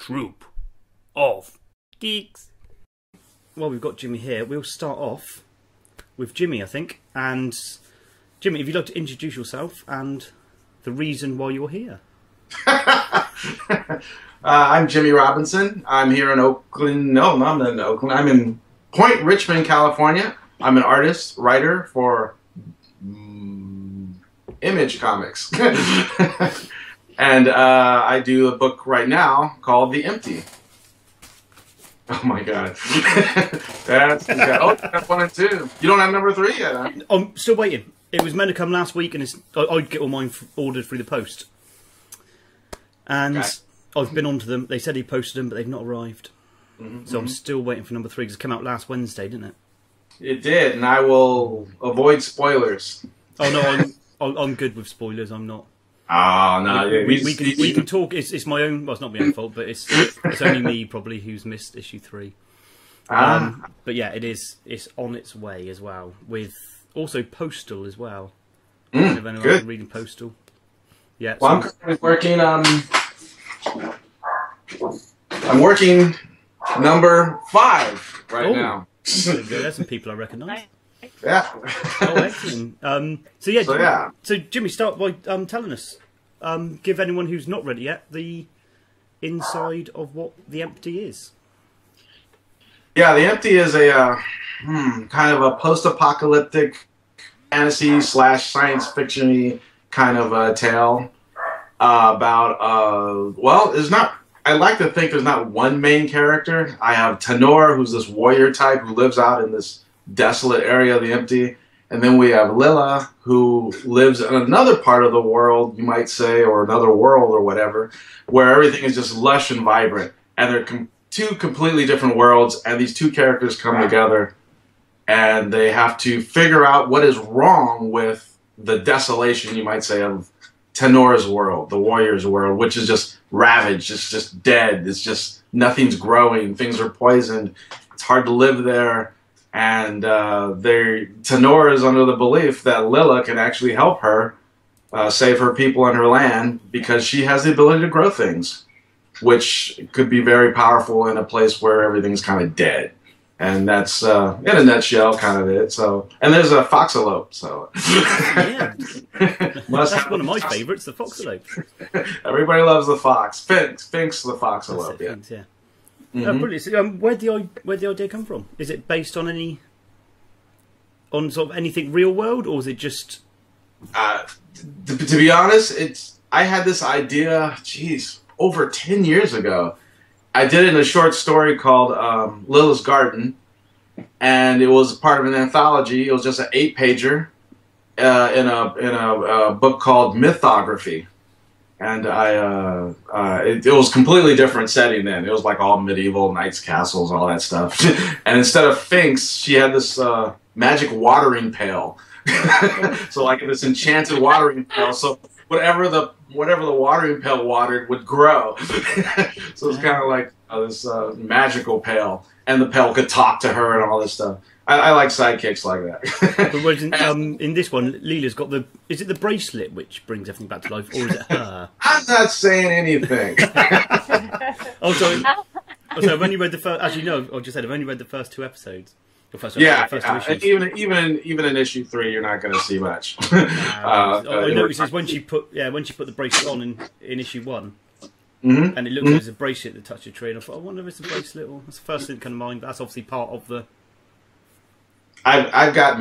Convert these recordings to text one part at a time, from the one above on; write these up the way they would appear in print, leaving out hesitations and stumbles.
Troop of Geeks. Well, we've got Jimmie here. We'll start off with Jimmie, I think. And Jimmie, if you'd like to introduce yourself and the reason why you're here. I'm Jimmie Robinson. I'm here in Oakland. No, I'm not in Oakland. I'm in Point Richmond, California. I'm an artist, writer for Image Comics. And I do a book right now called The Empty. Oh my God. That's one and two. You don't have number 3 yet, huh? I'm still waiting. It was meant to come last week, and I'd get all mine ordered through the post. And okay. I've been on to them. They said he posted them, but they've not arrived. So I'm still waiting for number 3 because it came out last Wednesday, didn't it? It did, and I will avoid spoilers. Oh no, I'm good with spoilers. I'm not. Oh no, we can talk. It's my own. Well, it's not my own fault, but it's only me probably who's missed issue 3. But yeah, it is. It's on its way as well, with also Postal as well. If anyone's reading Postal, yeah. Well, I'm currently working. I'm working number 5 right now. There's some people I recognise. Yeah. Oh, excellent. So Jimmie, start by telling us. Give anyone who's not ready yet the inside of what The Empty is. Yeah, The Empty is a kind of a post-apocalyptic fantasy / science fiction-y kind of a tale about well, there's not. I like to think there's not one main character. I have Tenor, who's this warrior type who lives out in this desolate area of The Empty. And then we have Lila, who lives in another part of the world, you might say, or another world or whatever, where everything is just lush and vibrant. And they're two completely different worlds, and these two characters come together, and they have to figure out what is wrong with the desolation, you might say, of Tenor's world, the warrior's world, which is just ravaged. It's just dead. It's just nothing's growing. Things are poisoned. It's hard to live there. And Tenor is under the belief that Lila can actually help her save her people and her land because she has the ability to grow things, which could be very powerful in a place where everything's kind of dead. And that's, in a nutshell, kind of it. So, and there's a foxalope. So, yeah, that's one of my favourites, the foxalope. Everybody loves the fox. Finks the foxalope. Yeah. Finks, yeah. Brilliant. So, where'd the idea come from? Is it based on sort of anything real world, or is it just? To be honest, I had this idea, over 10 years ago. I did it in a short story called Lila's Garden, and it was part of an anthology. It was just an 8-pager in a book called Mythography. And it was completely different setting then. It was like all medieval knights' castles, all that stuff. And instead of Finks, she had this magic watering pail. So like this enchanted watering pail. So whatever the watering pail watered would grow. So it's kind of like this magical pail. And the pail could talk to her and all this stuff. I like sidekicks like that. But in this one, Lila's got is it the bracelet which brings everything back to life, or is it her? I'm not saying anything. Oh, sorry. I've only read the first. As you know, I just said I've only read the first 2 episodes. First 2 issues. Even in issue 3, you're not going to see much. I noticed when she put the bracelet on in issue 1. And it looked like it was a bracelet that touched a tree, and I thought, I wonder if it's a bracelet. Or that's the first thing that came to mind. But that's obviously part of the. I've got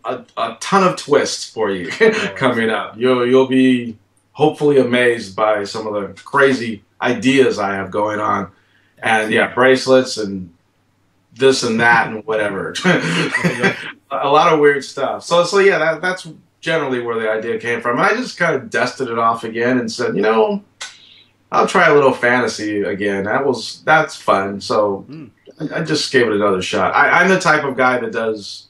a ton of twists for you coming up. You'll be hopefully amazed by some of the crazy ideas I have going on, and yeah, bracelets and this and that and whatever. A lot of weird stuff. So yeah, that's generally where the idea came from. And I just kind of dusted it off again and said, I'll try a little fantasy again. That's fun. So I just gave it another shot. I'm the type of guy that does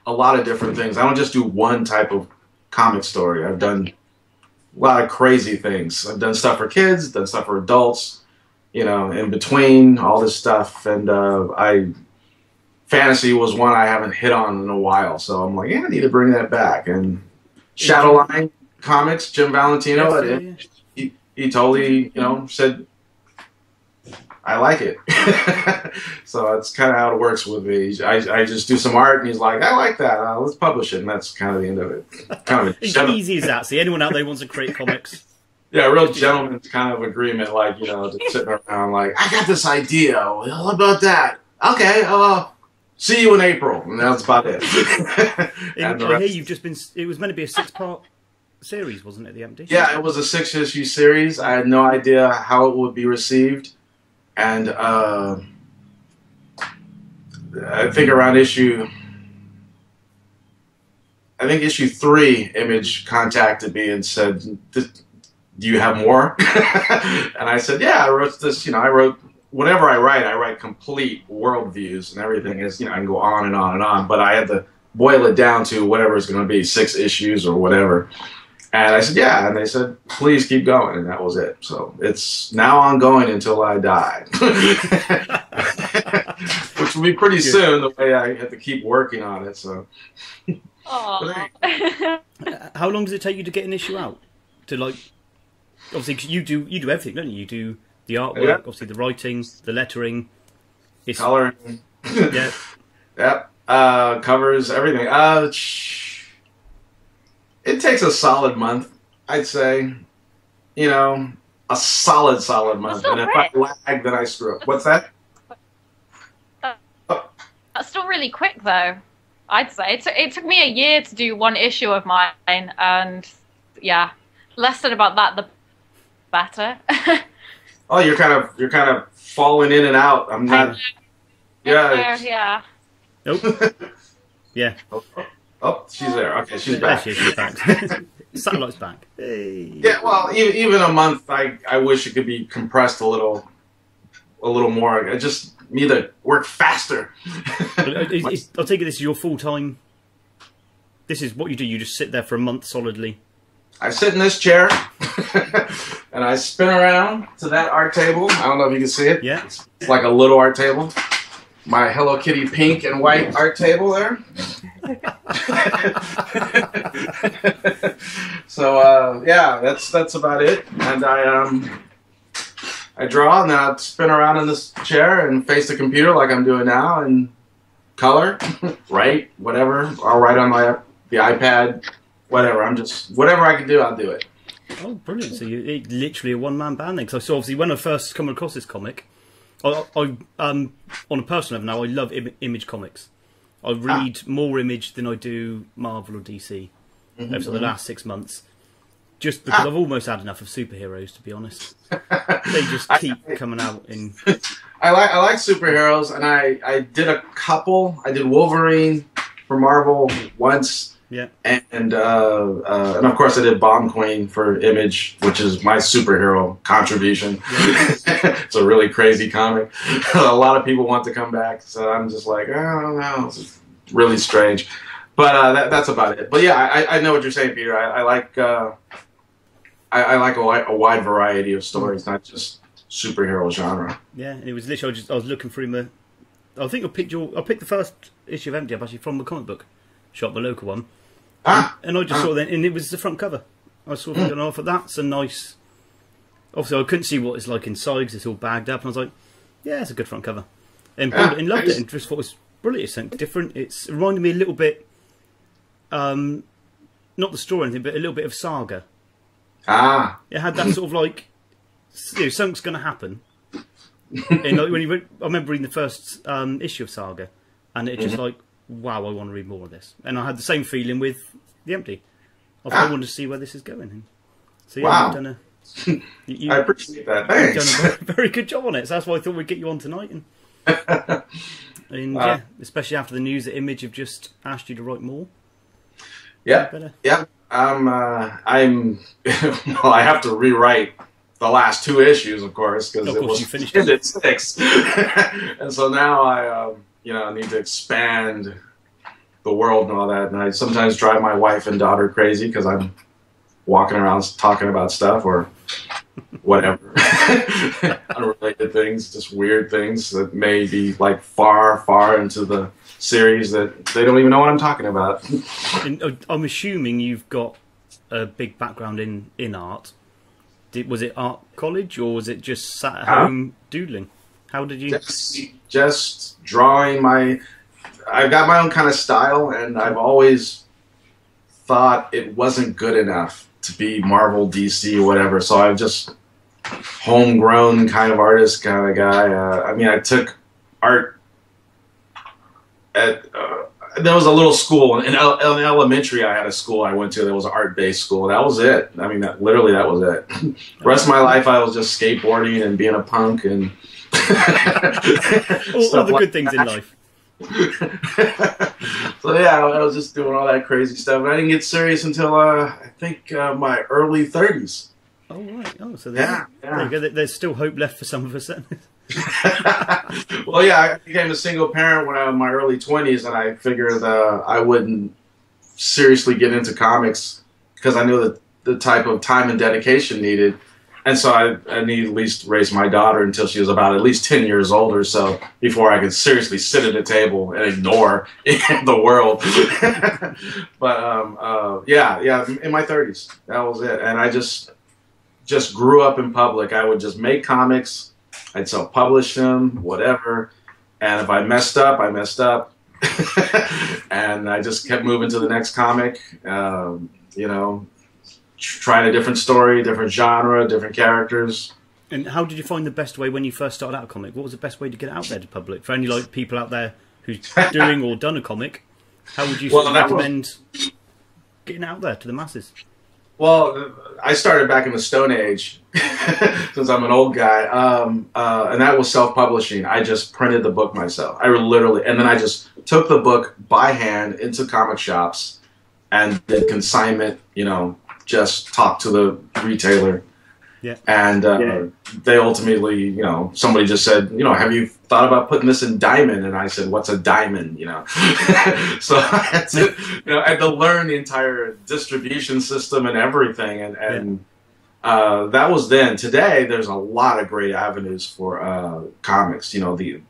a lot of different things. I don't just do one type of comic story. I've done a lot of crazy things. I've done stuff for kids, done stuff for adults, in between, all this stuff. And fantasy was one I haven't hit on in a while. So I'm like, yeah, I need to bring that back. And Shadowline Comics, Jim Valentino, he totally, said, I like it. So that's kind of how it works with me. I just do some art, and he's like, I like that. Let's publish it, and that's kind of the end of it. Kind of it's easy as that. See, anyone out there who wants to create comics? Yeah, a real gentleman's kind of agreement, like, just sitting around like, I got this idea. What about that? Okay, see you in April. And that's about it. I hear you've just been... It was meant to be a 6-part series, wasn't it, The Empty? Yeah, it was a 6-issue series. I had no idea how it would be received. And I think around issue 3, Image contacted me and said, do you have more? And I said, yeah, I wrote this, I wrote, whenever I write complete worldviews and everything is, I can go on and on and on, but I had to boil it down to whatever it's going to be, 6 issues or whatever. And I said, yeah, and they said, please keep going, and that was it. So it's now ongoing until I die. Which will be pretty soon, the way I have to keep working on it, so. Aww. How long does it take you to get an issue out? To, like, obviously, 'cause you do everything, don't you? You do the artwork, yeah. Obviously the writing, the lettering, coloring. Yeah. Yep. Covers, everything. It takes a solid month, I'd say. A solid month. And if I lag, then I screw up. What's that? That's still really quick, though. I'd say it took me a year to do 1 issue of mine, and yeah, less than about that, the better. Oh, you're kind of falling in and out. I'm not. Yeah. Yeah. Nope. Yeah. Oh, she's there. Okay, she's back. She's back. Satellite's back. Hey. Yeah. Well, even a month, I wish it could be compressed a little more. I just need to work faster. I'll take it this is your full time. This is what you do. You just sit there for a month solidly. I sit in this chair and I spin around to that art table. I don't know if you can see it. Yeah. It's like a little art table. My Hello Kitty pink and white art table there. So yeah, that's about it. And I draw, and then I spin around in this chair and face the computer like I'm doing now, and color, write, whatever. I'll write on the iPad, whatever. Whatever I can do, I'll do it. Oh, brilliant! So you're literally a one-man band then. Because I saw, obviously, when I first come across this comic, I on a personal level now, I love Image comics. I read more Image than I do Marvel or DC over the last 6 months. Just because I've almost had enough of superheroes, to be honest. They just keep coming out in. I like superheroes, and I did a couple. I did Wolverine for Marvel once. Yeah. And of course I did Bomb Queen for Image, which is my superhero contribution. Yeah. It's a really crazy comic. A lot of people want to come back, so I'm just like, I don't know. It's really strange. But that's about it. But yeah, I know what you're saying, Peter. I like a wide variety of stories, not just superhero genre. Yeah, and it was literally I was looking through I think I picked the first issue of Empty up actually from the comic book shop, the local one. And I just saw that, and it was the front cover. I saw thinking, oh, that's a nice. Obviously, I couldn't see what it's like inside because it's all bagged up, and I was like, yeah, it's a good front cover, and loved it, and just thought it was brilliant. It's something different. It reminded me a little bit, not the story or anything, but a little bit of Saga. It had that sort of like, something's going to happen. And like I remember reading the first issue of Saga, and it just like, wow, I want to read more of this. And I had the same feeling with The Empty. I wanted to see where this is going. So yeah, wow. I appreciate that. Thanks. You've done a very good job on it. So that's why I thought we'd get you on tonight. And yeah, especially after the news that Image have just asked you to write more. Yeah, yeah. Well, I have to rewrite the last 2 issues, of course, because it was finished at 6. And so now I need to expand the world and all that. And I sometimes drive my wife and daughter crazy because I'm walking around talking about stuff or whatever. Unrelated things, just weird things that may be like far, far into the series that they don't even know what I'm talking about. And I'm assuming you've got a big background in art. Was it art college or was it just sat at home doodling? How did you? Just drawing my. I've got my own kind of style, and I've always thought it wasn't good enough to be Marvel, DC, or whatever. So I'm just homegrown kind of artist kind of guy. I mean, I took art at. There was a little school in elementary. I had a school I went to. There was an art-based school. That was it. I mean, literally, that was it. The rest of my life, I was just skateboarding and being a punk and all the good things in life. So yeah, I was just doing all that crazy stuff. And I didn't get serious until I think my early 30s. Oh right. Oh, so there you go. There's still hope left for some of us then. Well, yeah, I became a single parent when I was in my early 20s, and I figured I wouldn't seriously get into comics because I knew that the type of time and dedication needed. And so I needed at least raise my daughter until she was about at least 10 years old or so before I could seriously sit at a table and ignore the world. But yeah, in my 30s, that was it. And I just grew up in public. I would just make comics. I'd self-publish them, whatever. And if I messed up, I messed up. And I just kept moving to the next comic, you know, trying a different story, different genre, different characters. And how did you find the best way when you first started out a comic? What was the best way to get it out there to public? For any like people out there who's doing or done a comic, how would you recommend getting out there to the masses? Well, I started back in the Stone Age, since I'm an old guy, and that was self-publishing. I just printed the book myself. I literally, and then I just took the book by hand into comic shops and did consignment, you know, just talk to the retailer. Yeah. And they ultimately, you know, somebody just said, you know, have you thought about putting this in diamond? And I said, what's a diamond? You know, so I had to, you know, I had to learn the entire distribution system and everything. And that was then. Today, there's a lot of great avenues for comics. You know, the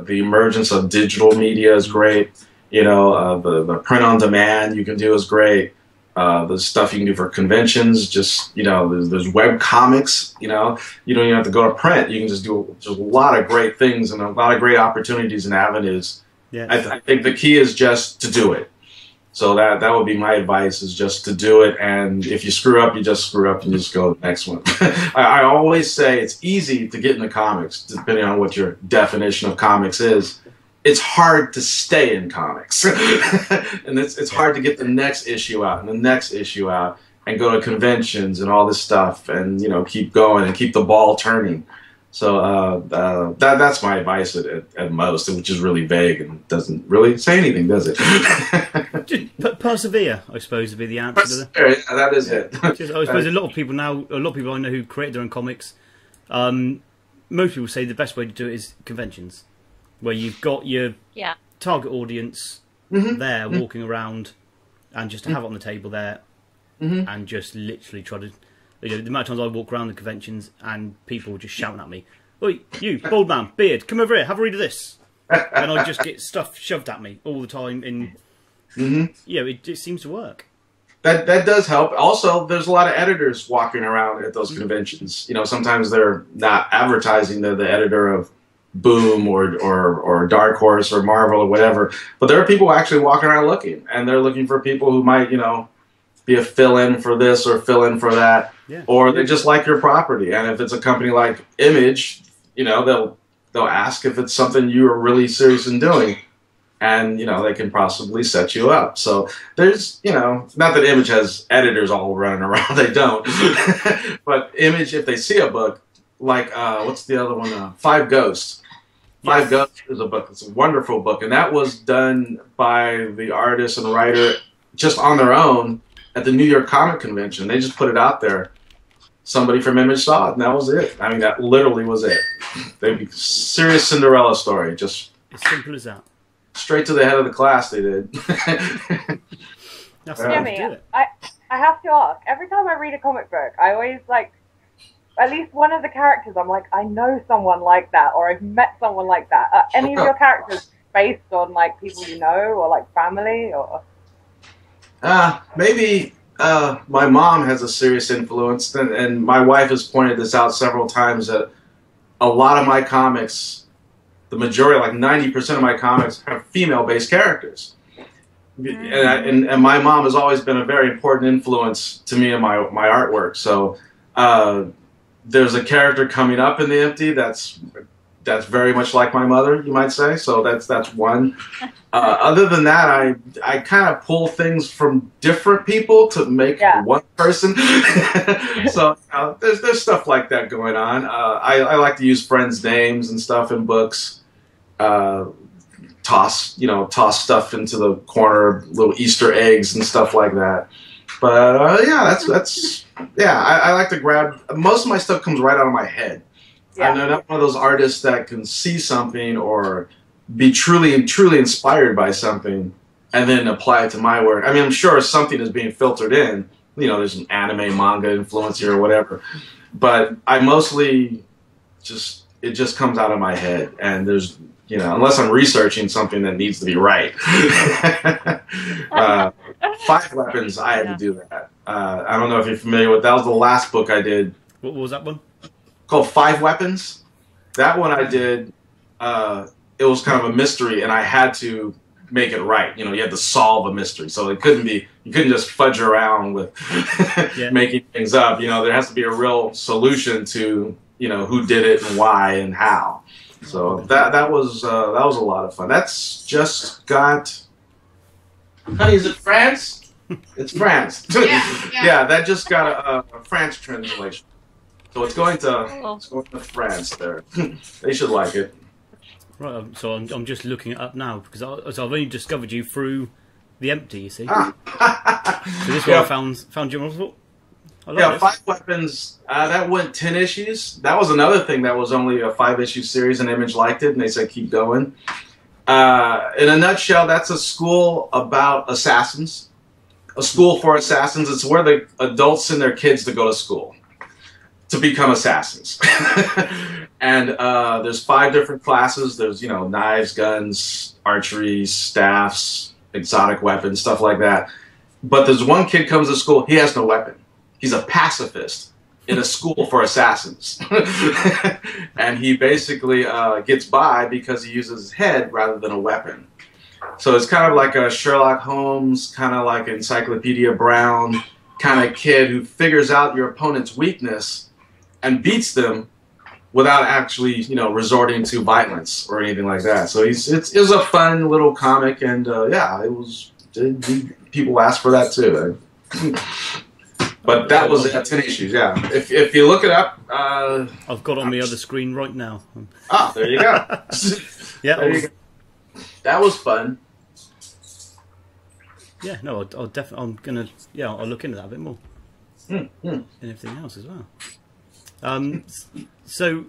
emergence of digital media is great. You know, the print on demand you can do is great. The stuff you can do for conventions, just, you know, there's web comics, you know, you don't even have to go to print. You can just do just a lot of great things and a lot of great opportunities and avenues. Yeah. I think the key is just to do it. So that would be my advice, is just to do it. And if you screw up, you just screw up and you just go to the next one. I always say it's easy to get into comics, depending on what your definition of comics is. It's hard to stay in comics. And it's hard to get the next issue out and the next issue out and go to conventions and all this stuff and, you know, keep going and keep the ball turning. So that's my advice at most, which is really vague and doesn't really say anything, does it? Just persevere, I suppose, would be the answer to that. Yeah, that is it. Just, I suppose a lot of people I know who create their own comics, most people say the best way to do it is conventions, where you've got your target audience there walking around, and just to have it on the table there, and just literally try to, you know, the amount of times I walk around the conventions and people just shouting at me, "Oi, you bald man, beard, come over here, have a read of this," and I just get stuff shoved at me all the time. Yeah, it seems to work. That does help. Also, there's a lot of editors walking around at those conventions. You know, sometimes they're not advertising. They're the editor of Boom or Dark Horse or Marvel or whatever, but there are people actually walking around looking, and they're looking for people who might, you know, be a fill-in for this or fill-in for that, or they just like your property. And if it's a company like Image, you know, they'll ask if it's something you are really serious in doing, and, you know, they can possibly set you up. So there's, you know, not that Image has editors all running around, they don't, but Image, if they see a book like what's the other one? Five Ghosts. Five Ghosts is a book. It's a wonderful book, and that was done by the artist and writer just on their own at the New York Comic Convention. They just put it out there. Somebody from Image saw it, and that was it. I mean, that literally was it. Serious Cinderella story, just as simple as that. Straight to the head of the class, they did. That's Jimmie, I have to ask. Every time I read a comic book, I always like, at least one of the characters, I'm like, I know someone like that, or I've met someone like that. Are any of your characters based on like people you know, or like family, or? Maybe my mom has a serious influence, and my wife has pointed this out several times, that a lot of my comics the majority, like 90% of my comics have female-based characters. And my mom has always been a very important influence to me in my artwork. So there's a character coming up in the Empty that's very much like my mother, you might say. So that's one. Other than that, I kind of pull things from different people to make one person. So there's stuff like that going on. I like to use friends' names and stuff in books. Toss stuff into the corner, little Easter eggs and stuff like that. But I like to grab. Most of my stuff comes right out of my head. I'm not one of those artists that can see something or be truly inspired by something and then apply it to my work. I mean, I'm sure something is being filtered in. There's an anime, manga influence here or whatever. But I mostly it just comes out of my head, and there's unless I'm researching something that needs to be right. 5 Weapons, I had to do that. I don't know if you're familiar with that. Was the last book I did. What was that one? Called 5 Weapons. That one I did. It was kind of a mystery, and I had to make it right. You had to solve a mystery, so you couldn't just fudge around with making things up. There has to be a real solution to who did it and why and how. So that was a lot of fun. That's just got. Honey, is it France? It's France. Yeah, that just got a French translation. So it's going to France there. They should like it. Right, so I'm just looking it up now because I've only discovered you through the Empty. You see. So this one I found you. Yeah, 5 Weapons. That went 10 issues. That was another thing that was only a 5-issue series, and Image liked it, and they said keep going. In a nutshell, that's a school about assassins. A school for assassins. It's where the adults send their kids to go to school to become assassins. And there's 5 different classes. There's knives, guns, archery, staffs, exotic weapons, stuff like that. But there's one kid comes to school. He has no weapon. He's a pacifist in a school for assassins. And he basically gets by because he uses his head rather than a weapon. So it's kind of like a Sherlock Holmes, kind of like Encyclopedia Brown kind of kid who figures out your opponent's weakness and beats them without actually, resorting to violence or anything like that. So it was a fun little comic, and it was. People asked for that too. But that was 10 issues, yeah. If you look it up... I've got on the other screen right now. Ah, there you go. That was fun. Yeah, no, I'll definitely... I'm going to... I'll look into that a bit more. And everything else as well. So,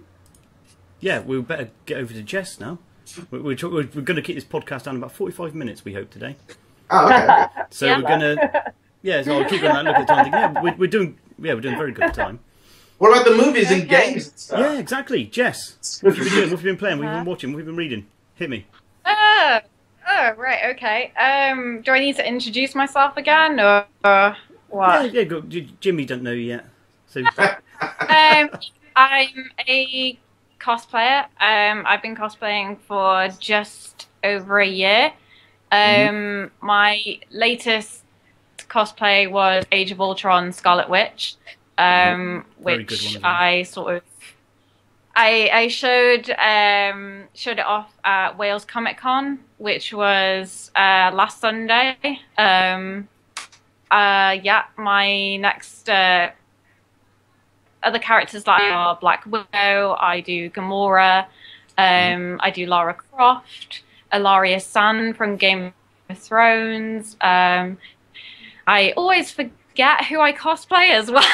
we better get over to Jess now. We're going to keep this podcast down about 45 minutes, we hope, today. Oh, okay. So we're going to... Yeah, so I'll keep on that look at the time. We're doing very good time. What about the movies and games and stuff? Yeah, exactly. Jess, what have you been doing? What have you been playing? What have you been watching? What have you been reading? Hit me. Oh, right, okay. Do I need to introduce myself again, or what? Yeah, go. Jimmie don't know you yet. So. I'm a cosplayer. I've been cosplaying for just over a year. My latest cosplay was Age of Ultron Scarlet Witch, which I sort of I showed it off at Wales Comic Con, which was last Sunday. My next other characters that are Black Widow. I do Gamora. I do Lara Croft, Ilaria Sand from Game of Thrones. I always forget who I cosplay as well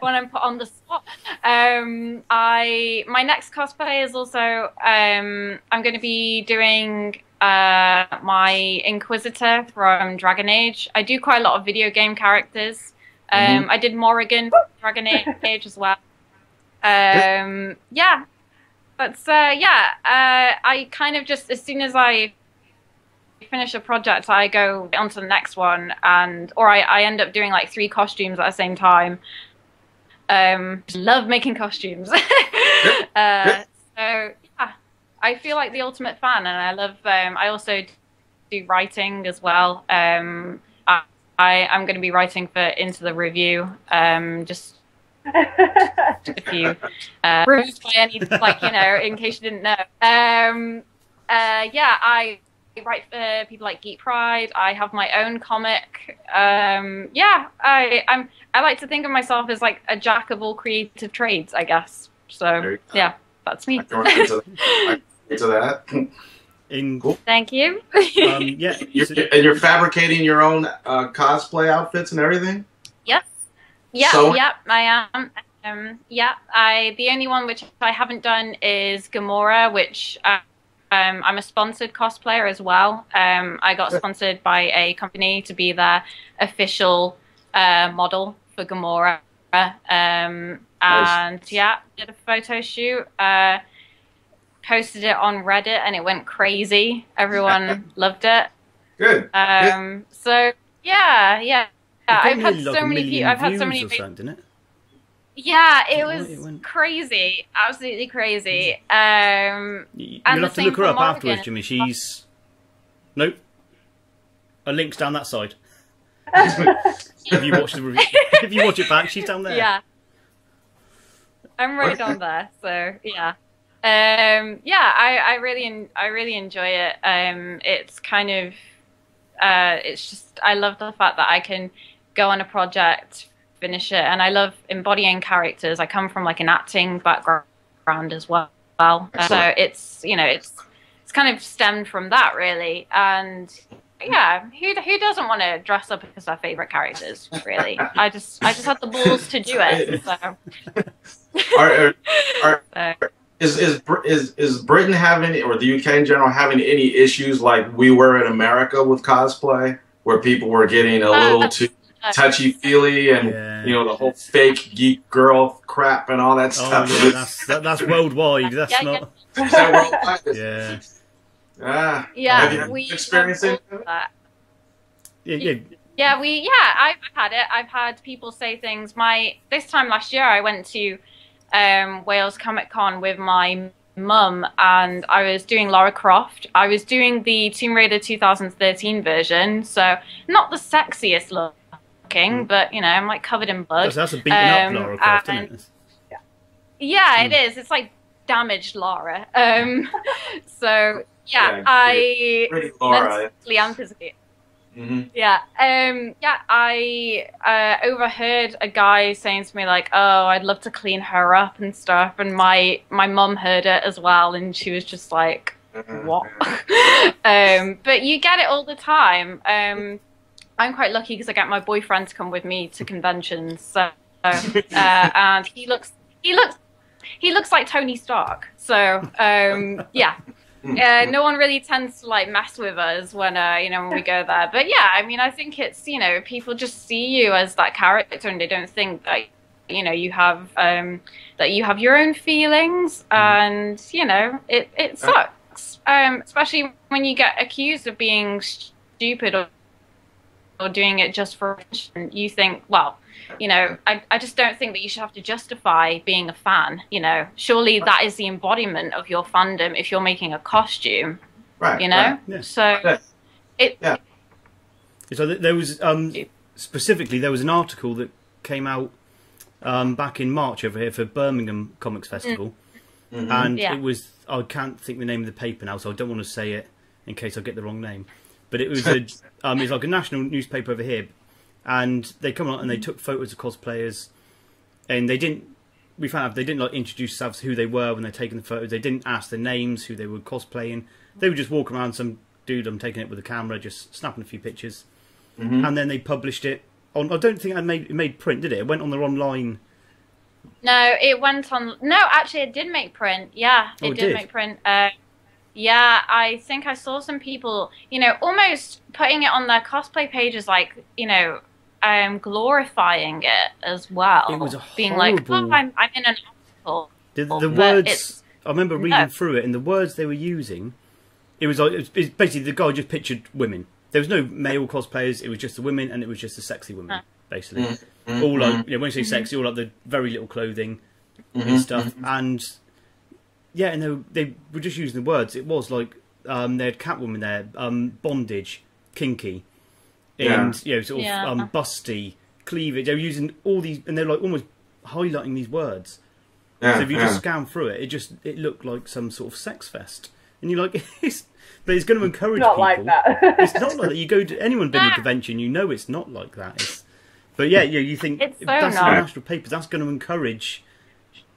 when I'm put on the spot. My next cosplay is also I'm going to be doing my Inquisitor from Dragon Age. I do quite a lot of video game characters. I did Morrigan from Dragon Age as well. I kind of just, as soon as I finish a project, I go on to the next one, or I end up doing like 3 costumes at the same time. Love making costumes. I feel like the ultimate fan, and I love. I also do writing as well. I'm going to be writing for Into the Review. Just if you bruised by any, like, you know, in case you didn't know. Yeah, I write for people like Geek Pride. I have my own comic. Yeah, I like to think of myself as like a jack of all creative trades, I guess. So yeah, that's me. Into that. Cool. Thank you. Yeah, you're fabricating your own cosplay outfits and everything. Yes. Yeah. So? Yeah, I am. Yeah, the only one which I haven't done is Gamora, which I'm a sponsored cosplayer as well. I got sponsored by a company to be their official model for Gamora. And yeah, did a photo shoot. Posted it on Reddit and it went crazy. Everyone loved it. Good. So yeah. I've had like so many people. I've had so many. Didn't it? Yeah, it was crazy. Absolutely crazy. You'll have to look her up afterwards, Jimmie. She's nope. A link's down that side. If you watch the review, if you watch it back, she's down there. Yeah, I'm right down there. So yeah. Yeah, I really enjoy it. It's kind of, it's just, I love the fact that I can go on a project, finish it, and I love embodying characters. I come from like an acting background as well. So it's, you know, it's kind of stemmed from that really. And yeah, who doesn't want to dress up as their favorite characters? Really, I just had the balls to do it. So. Is Britain having, or the UK in general, having any issues like we were in America with cosplay, where people were getting a little too touchy-feely and, you know, the whole fake geek girl crap and all that stuff? Yeah, that's worldwide. That's not... Is that worldwide? Yeah. Yeah, have you experienced it? Yeah, I've had it. I've had people say things. This time last year, I went to Wales Comic Con with my mum, and I was doing Lara Croft. I was doing the Tomb Raider 2013 version, so not the sexiest looking, but you know, I'm like covered in blood. That's a beaten up Lara Croft, isn't it? Yeah, it is. It's like damaged Lara. So yeah, I mentally and physically. Yeah. I overheard a guy saying to me like, "Oh, I'd love to clean her up and stuff," and my mum heard it as well, and she was just like, "What?" But you get it all the time. I'm quite lucky because I get my boyfriend to come with me to conventions, so and he looks like Tony Stark. So yeah. No one really tends to like mess with us when when we go there. But yeah, I mean, I think it's, you know, people just see you as that character and they don't think that, you know, you have that you have your own feelings, and you know, it sucks, especially when you get accused of being stupid or doing it just for attention. You think, well, you know, I just don't think that you should have to justify being a fan. You know, surely that is the embodiment of your fandom if you're making a costume. Right. You know? Right. Yeah. So So there was specifically there was an article that came out back in March over here for Birmingham Comics Festival, and it was, I can't think the name of the paper now, so I don't want to say it in case I get the wrong name. But it was it's like a national newspaper over here. And they come out and they took photos of cosplayers, and we found out they didn't like introduce themselves who they were when they're taking the photos. They didn't ask their names, who they were cosplaying. They would just walk around, some dude taking it with a camera, just snapping a few pictures, and then they published it on. I don't think it made print, did it? It went on their online. No, it went on. No, actually, it did make print. Yeah, it did make print. Yeah, I think I saw some people, you know, almost putting it on their cosplay pages, like, you know, glorifying it as well. It was being like, oh, I'm in an article. The words, I remember reading through it, and the words they were using, it was like, it's basically the guy just pictured women. There was no male cosplayers, it was just the women, and it was just the sexy women, basically. All like, you know, when you say sexy, all like the very little clothing and stuff. And Yeah, and they were just using the words. It was like they had Catwoman there, bondage, kinky, and sort of busty, cleavage. They were using all these, and they're like almost highlighting these words. Yeah, so if you just scan through it, it looked like some sort of sex fest, and you're like, but it's going to encourage not people. Like that. It's not like that. You go to anyone been to a convention, you know it's not like that. But you think it's so that's not. the national papers. That's going to encourage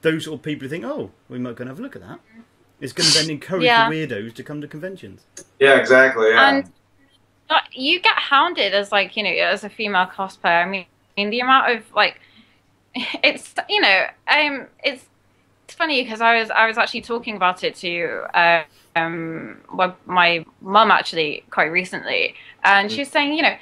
those sort of people to think, oh, we might go and have a look at that. It's going to then encourage the weirdos to come to conventions. Yeah, exactly. Yeah. And you get hounded as like, as a female cosplayer. I mean, the amount of like, it's it's funny because I was actually talking about it to my mum actually quite recently, and she was saying, to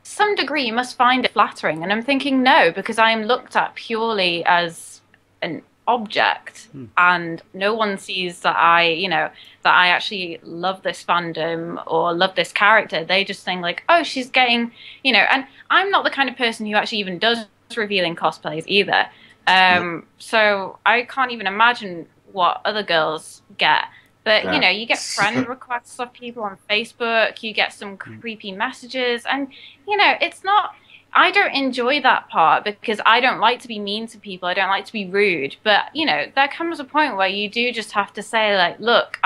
some degree you must find it flattering, and I'm thinking no, because I am looked at purely as an object, and no one sees that I actually love this fandom or love this character. They just think like, oh, she's getting, and I'm not the kind of person who actually even does revealing cosplays either. So I can't even imagine what other girls get. But, you get friend requests of people on Facebook, you get some creepy messages, and, it's not... I don't enjoy that part because I don't like to be mean to people. I don't like to be rude. But, there comes a point where you do just have to say, like, look,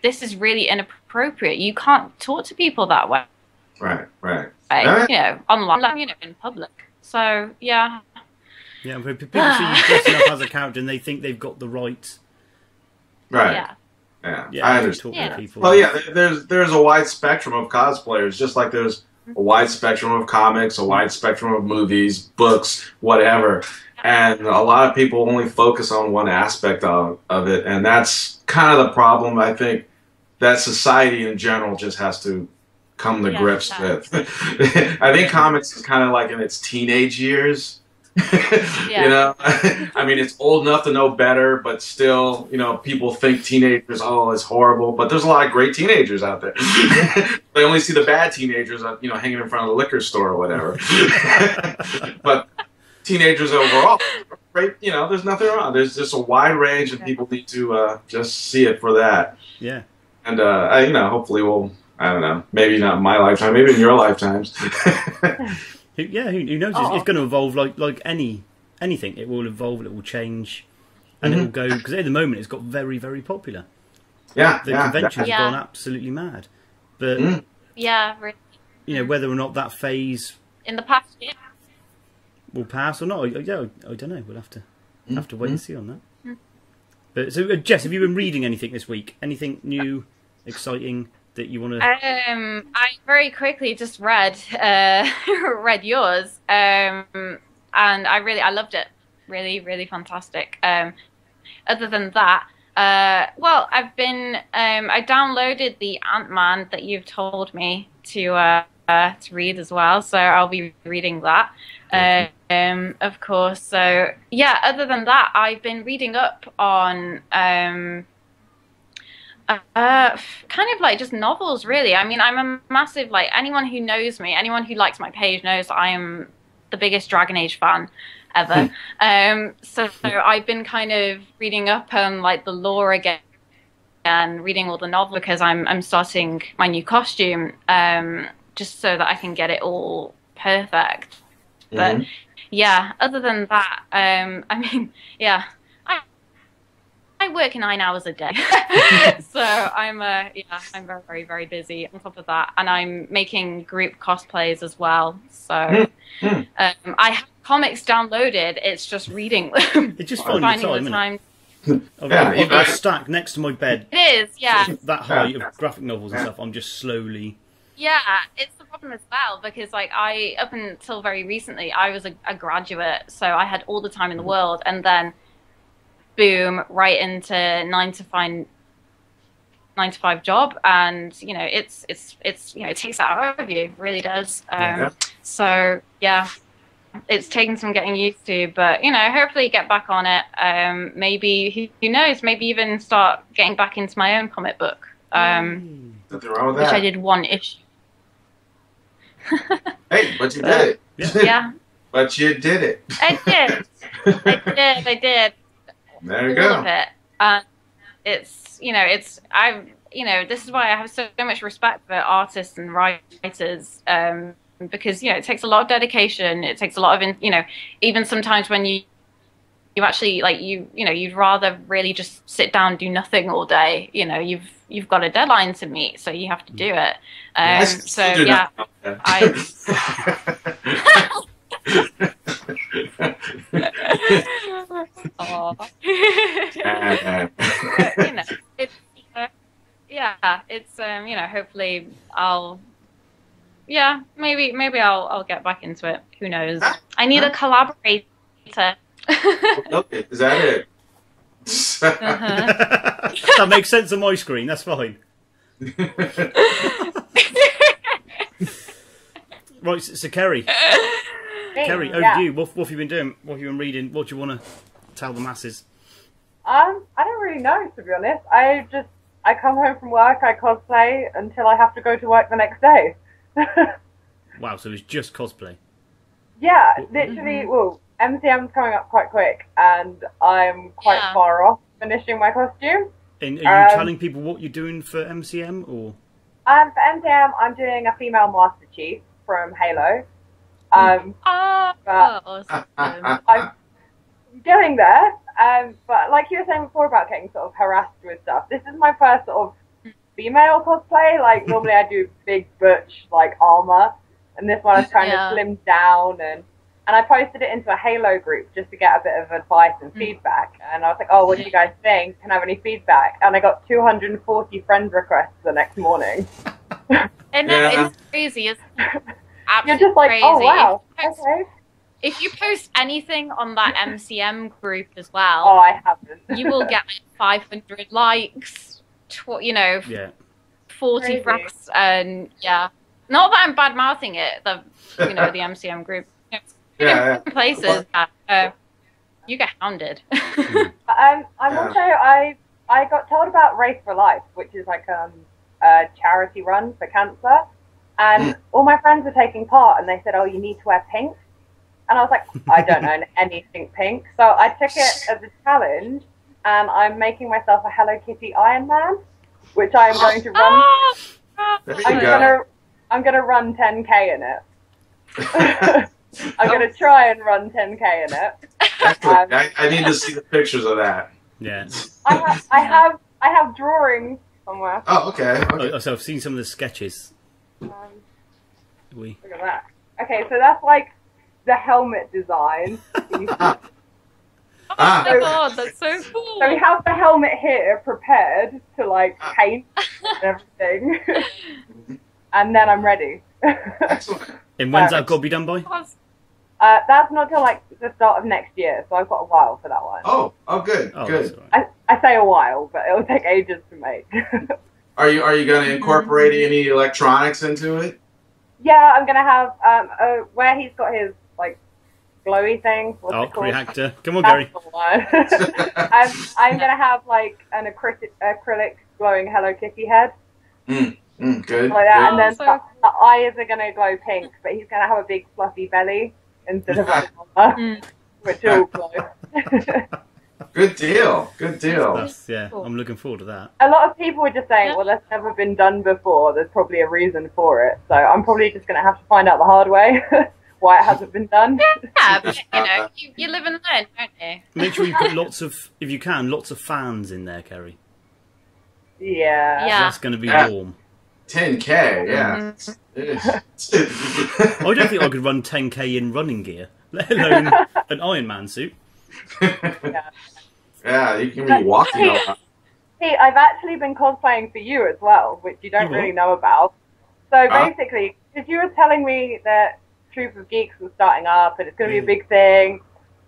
this is really inappropriate. You can't talk to people that way. Right. Online, in public. So, yeah. Yeah, but people see you dressing up as a character and they think they've got the right... Right. Yeah, I understand. Talk to people. Well, yeah, there's a wide spectrum of cosplayers, just like there's a wide spectrum of comics, a wide spectrum of movies, books, whatever. And a lot of people only focus on one aspect of it, and that's kind of the problem, I think, that society in general just has to come to grips with. I think comics is kind of like in its teenage years. I mean, it's old enough to know better, but still, people think teenagers, it's horrible. But there's a lot of great teenagers out there. They only see the bad teenagers, hanging in front of the liquor store or whatever. But teenagers overall, right? There's nothing wrong. There's just a wide range, and people need to just see it for that. Yeah. And hopefully we'll, I don't know, maybe not in my lifetime, maybe in your lifetimes. Yeah, who knows? It's going to evolve like anything. It will evolve, it will change, and it will go, because at the moment it's got very, very popular. The conventions have gone absolutely mad. But whether or not that phase in the past year will pass or not, I don't know. We'll have to wait and see on that. But so, Jess, have you been reading anything this week? Anything new, exciting that you want to? I very quickly just read yours, and I loved it. Really, really fantastic. Other than that, I've been I downloaded the Ant-Man that you've told me to read as well, so I'll be reading that. Of course. So yeah. Other than that, I've been reading up on kind of like just novels, really. I mean, I'm a massive, like, anyone who knows me, anyone who likes my page knows I am the biggest Dragon Age fan ever. So I've been kind of reading up on like the lore again and reading all the novels because I'm starting my new costume, just so that I can get it all perfect. But yeah, other than that, I mean, yeah. I work 9 hours a day, so I'm very, very, very busy on top of that, and I'm making group cosplays as well. So I have comics downloaded. It's just reading them. It's just finding the time. I've got a stack next to my bed. It is, yeah. That height of graphic novels and stuff. I'm just slowly. Yeah, it's the problem as well because, like, up until very recently, I was a graduate, so I had all the time in the world, and then boom, right into 9 to 5 job, and it takes that out of you, really does. So yeah, it's taken some getting used to, but hopefully get back on it. Maybe who knows? Maybe even start getting back into my own comic book. Nothing wrong with that. Which I did 1 issue. Hey, but you did it. Yeah. But you did it. I did. I did. There you go. All of it. And it's, this is why I have so much respect for artists and writers, because, it takes a lot of dedication. It takes a lot of, even sometimes when you actually, like, you'd rather really just sit down and do nothing all day. You've got a deadline to meet, so you have to do it. Hopefully maybe I'll get back into it. Who knows? I need a collaborator. Okay, is that it? That makes sense on my screen. That's fine. Right, so Kerry. Kerry, over to you. What have you been doing? What have you been reading? What do you want to tell the masses? I don't really know, to be honest. I come home from work, I cosplay until I have to go to work the next day. Wow, so it's just cosplay. Yeah, literally. Well, MCM's coming up quite quick, and I'm quite far off finishing my costume. And are you telling people what you're doing for MCM, or? For MCM, I'm doing a female Master Chief from Halo. But awesome. I'm getting there. But like you were saying before about getting sort of harassed with stuff, this is my first sort of female cosplay. Like, normally I do big butch, like, armor, and this one is kind of slimmed down, and I posted it into a Halo group just to get a bit of advice and feedback, and I was like, oh, what do you guys think? Can I have any feedback? And I got 240 friend requests the next morning. And it's crazy, isn't it? You're just like, crazy. Oh, wow, okay. If you post anything on that MCM group as well, oh, I haven't. you will get like 500 likes, 40 Crazy. frags, and not that I'm bad mouthing it, the MCM group. Places that you get hounded. I'm also I got told about Race for Life, which is like a charity run for cancer, and all my friends were taking part, and they said, oh, you need to wear pink. And I was like, I don't know anything pink. So I took it as a challenge, and I'm making myself a Hello Kitty Iron Man, which I am going to run. I'm gonna run 10K in it. I'm gonna try and run 10K in it. I need to see the pictures of that. Yeah. I have drawings somewhere. Oh, okay. So I've seen some of the sketches. Look at that. Okay, so that's like the helmet design. Oh my god, that's so cool. So we have the helmet here prepared to like paint and everything. And then I'm ready. Excellent. And when's that got to be done by? That's not till like the start of next year, so I've got a while for that one. Oh, good, good. Right. I say a while, but it'll take ages to make. Are you going to incorporate any electronics into it? Yeah, I'm gonna have where he's got his like glowy thing. What's it called? Reactor. Come on, Gary. I'm gonna have like an acrylic glowing Hello Kitty head. Good. Like that, good. and then the eyes are gonna glow pink, but he's gonna have a big fluffy belly instead of a collar, which will glow. Good deal. Good deal. I'm looking forward to that. A lot of people were just saying, well, that's never been done before. There's probably a reason for it. So I'm probably just going to have to find out the hard way why it hasn't been done. Yeah, but, you live and learn, don't you? Make sure you put lots of fans in there, Kerry. Yeah. That's going to be warm. 10K, yeah. I don't think I could run 10K in running gear, let alone an Iron Man suit. Yeah, you can be walking around. See, I've actually been cosplaying for you as well, which you don't really know about. So basically, because you were telling me that Troop of Geeks was starting up and it's going to be a big thing,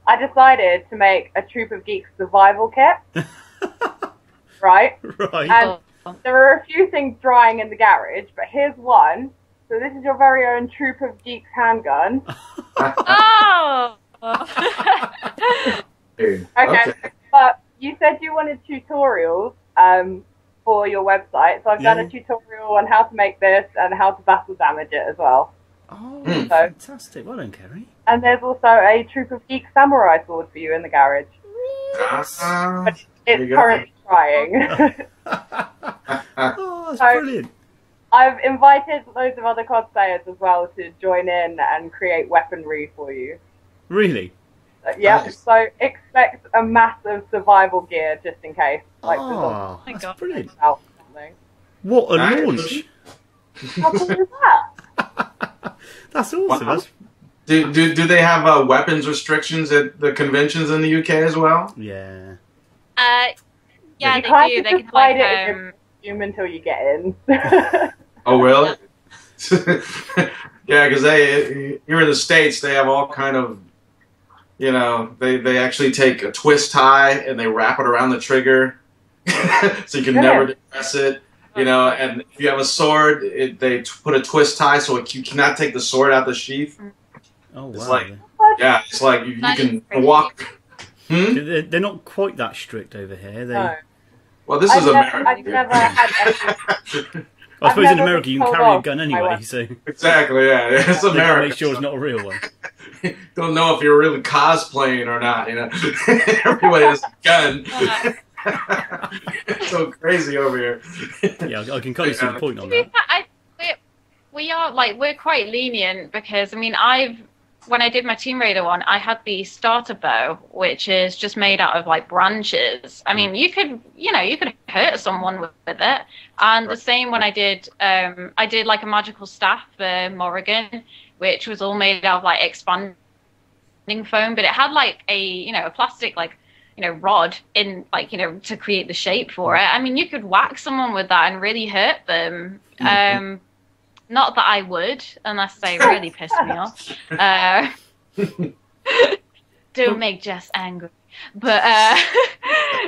I decided to make a Troop of Geeks survival kit. Right? Right. And there are a few things drying in the garage, but here's one. So this is your very own Troop of Geeks handgun. Oh! Okay, but you said you wanted tutorials for your website, so I've done a tutorial on how to make this and how to battle damage it as well. Oh, fantastic. Well done, Kerry. And there's also a Troop of Geeks samurai sword for you in the garage. It's currently trying. Oh, that's brilliant. I've invited loads of other cosplayers as well to join in and create weaponry for you. Really? Yeah, Nice. so expect a massive survival gear just in case. Like, Oh, that's brilliant. out or something. What a launch! How cool is that? That's awesome. Wow. That's... Do they have weapons restrictions at the conventions in the UK as well? Yeah. Yeah, You they can't do. just They can hide like it in your costume until you get in. Oh, really? Yeah, because they here in the States they have all kind of, you know, they actually take a twist tie and they wrap it around the trigger, so you can never depress it. You know, and if you have a sword, they put a twist tie so you cannot take the sword out the sheath. Oh, wow. It's like, yeah, it's like you can walk. They're not quite that strict over here. They... No. Well, this is America. I've never had any... I suppose in never America you been can told carry a off gun my anyway, weapon. so Exactly, yeah. It's they can America. make sure it's not a real one. Don't know if you're really cosplaying or not, you know. Everybody has a gun. It's so crazy over here. Yeah, I can kind of see the point on that. We're quite lenient because I mean when I did my Tomb Raider one, I had the starter bow, which is just made out of like branches. I mean, you could hurt someone with it. And the same when I did like a magical staff for Morrigan, which was all made out of like expanding foam, but it had like a plastic like rod in like to create the shape for it. I mean, you could whack someone with that and really hurt them. Not that I would, unless they really piss me off. Don't make Jess angry. But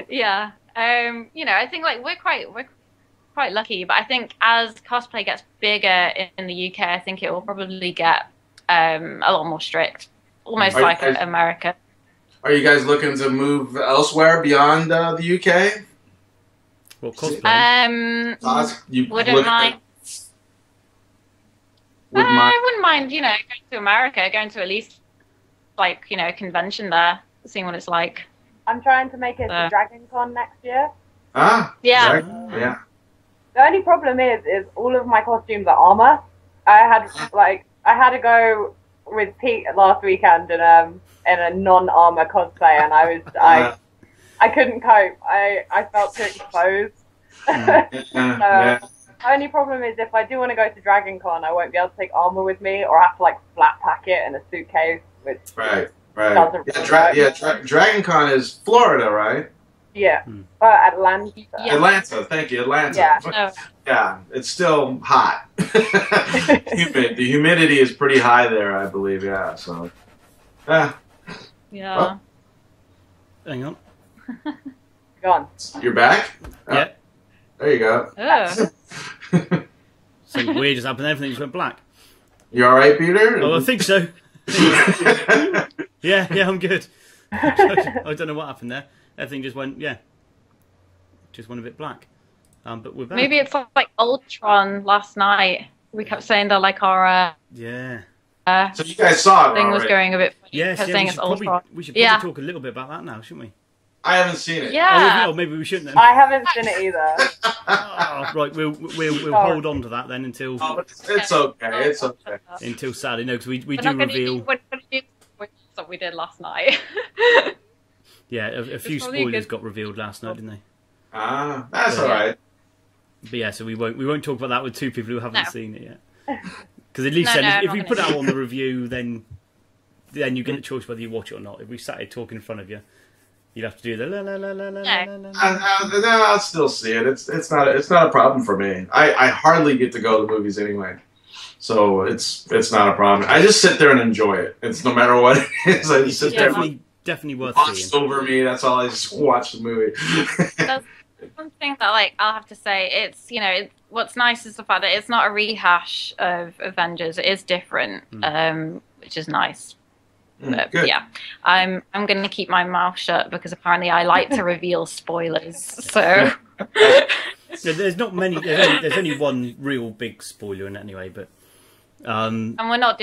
yeah, I think like we're quite lucky. But I think as cosplay gets bigger in the UK, I think it will probably get a lot more strict, almost like America. Are you guys looking to move elsewhere beyond the UK? Well, cosplay. Wouldn't mind. I wouldn't mind, going to America, going to at least, like, a convention there, seeing what it's like. I'm trying to make it to Dragon Con next year. Ah, yeah. Yeah. The only problem is all of my costumes are armor. I had to go with Pete last weekend in a non-armor cosplay, and I couldn't cope. I felt too exposed. Yeah. The only problem is if I do want to go to Dragon Con, I won't be able to take armor with me, or have to like flat pack it in a suitcase, which Right. doesn't really work. Dragon Con is Florida, right? Yeah, Atlanta. Yeah. Atlanta, thank you, Atlanta. Yeah. Yeah, it's still hot. Humid. The humidity is pretty high there, I believe. Yeah, so. Yeah. Well, Hang on. Gone. you're back? Yeah. There you go. Something weird just happened. Everything just went black. You all right, Peter? Oh, I think so. Yeah, I'm good. I don't know what happened there. Everything just went, just went a bit black. But we're back. Maybe it's like Ultron last night. We kept saying that like our So you guys saw it thing was already. going a bit funny. Yes, Kept yeah, saying we it's should probably Ultron. talk a little bit about that now, shouldn't we? I haven't seen it. Yeah. Oh, maybe we shouldn't then. I haven't seen it either. Oh, right, we'll hold on to that then until Oh, it's okay. It's okay. until Saturday. No, because we We're do not gonna reveal. we're gonna do what we did last night. Yeah, a few probably a spoilers good- got revealed last night, didn't they? Ah, that's Yeah. all right. But yeah, so we won't talk about that with two people who haven't No. seen it yet. Because at least No, then, if not we gonna put it do out on the review, then you get the choice whether you watch it or not. If we sat here talking in front of you, you'd have to do the la la la la la la la. I'll still see it. It's not a problem for me. I hardly get to go to the movies anyway, so it's not a problem. I just sit there and enjoy it. It's no matter what it is. I just sit there. Definitely worth Watch seeing. over me. That's all. I just watch the movie. That's one thing that like I'll have to say. It's what's nice is the fact that it's not a rehash of Avengers. It is different, which is nice. But Good. yeah, I'm going to keep my mouth shut because apparently I like to reveal spoilers. So There's not many. There's only one real big spoiler in it anyway, but and we're not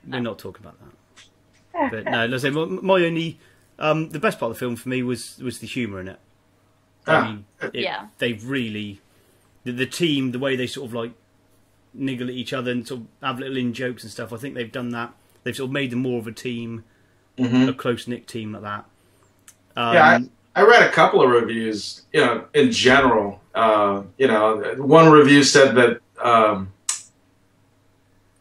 not talking about that. But no, let's say my only the best part of the film for me was the humour in it. I mean, they've really the team, the way they sort of like niggle at each other and sort of have little in jokes and stuff. I think they've done that. They've sort of made them more of a team, a close knit team like that. I read a couple of reviews. You know, in general, you know, one review said that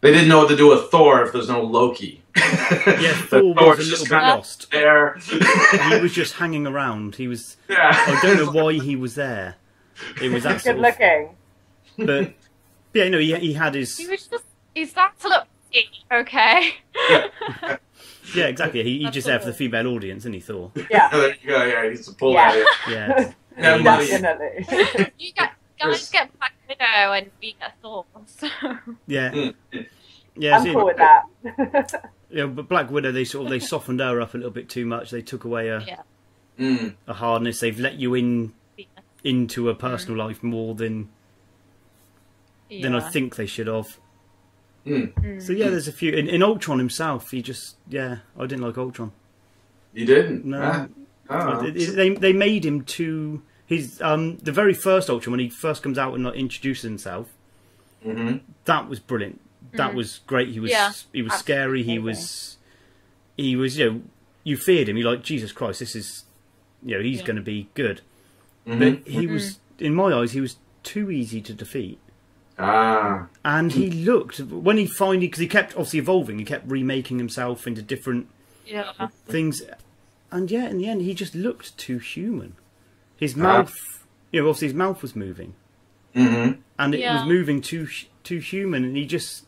they didn't know what to do with Thor if there's no Loki. Yeah, Thor was a little bit lost. There. He was just hanging around. He was. Yeah. I don't know why he was there. It was that good looking. But yeah, you know, he had his. He was just. He's that to look. Okay. Yeah, exactly. He's just there for the female audience, isn't he, Thor? Yeah. There you go. Yeah, he's a pull at it. Yeah. Definitely. You guys get Black Widow and we get Thor. So. Yeah. Yeah. I'm cool with that. Yeah, but Black Widow, they softened her up a little bit too much. They took away a hardness. They've let you into a personal life more than I think they should have. So yeah, there's a few. In Ultron himself, I didn't like Ultron. You didn't? No. They made him too. He's the very first Ultron when he first comes out and like, introduces himself. That was brilliant. That was great. He was scary. He was you know, you feared him. You're like, Jesus Christ, this is, you know, he's going to be good. But he was, in my eyes, he was too easy to defeat. And he looked, when he finally, because he kept obviously evolving, he kept remaking himself into different things. And yeah, in the end, he just looked too human. His mouth, you know, obviously his mouth was moving. And it was moving too human, and he just,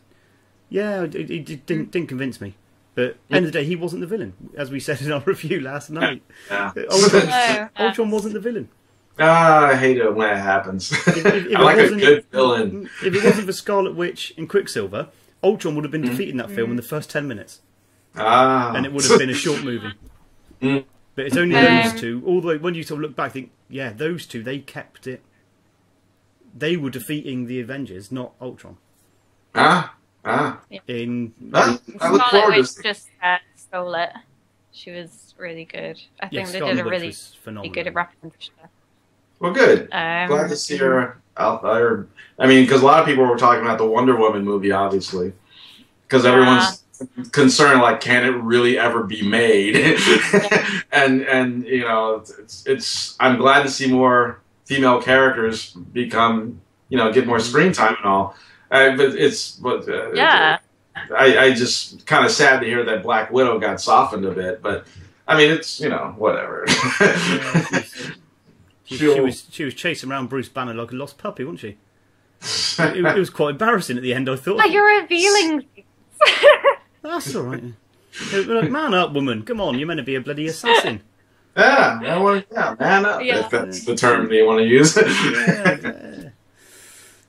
it didn't convince me. But at the end of the day, he wasn't the villain, as we said in our review last night. Ultron wasn't the villain. I hate it when it happens. If I like a good villain. If it wasn't for Scarlet Witch and Quicksilver, Ultron would have been defeated in that film in the first 10 minutes. And it would have been a short movie. But it's only those two, all the way, when you sort of look back, think, yeah, those two, they kept it. They were defeating the Avengers, not Ultron. I look forward to Witch just stole it. She was really good. I think they did a really good representation. Well, good. Glad to see her out there. I mean, because a lot of people were talking about the Wonder Woman movie, obviously. Because everyone's concerned, like, can it really ever be made? and you know, it's. I'm glad to see more female characters become, you know, get more screen time and all. I just kind of sad to hear that Black Widow got softened a bit, but I mean, it's, you know, whatever. She was chasing around Bruce Banner like a lost puppy, wasn't she? It was quite embarrassing at the end, I thought. Oh, you're revealing things. That's all right. Like, man up, woman. Come on, you're meant to be a bloody assassin. Man up. If that's the term they want to use.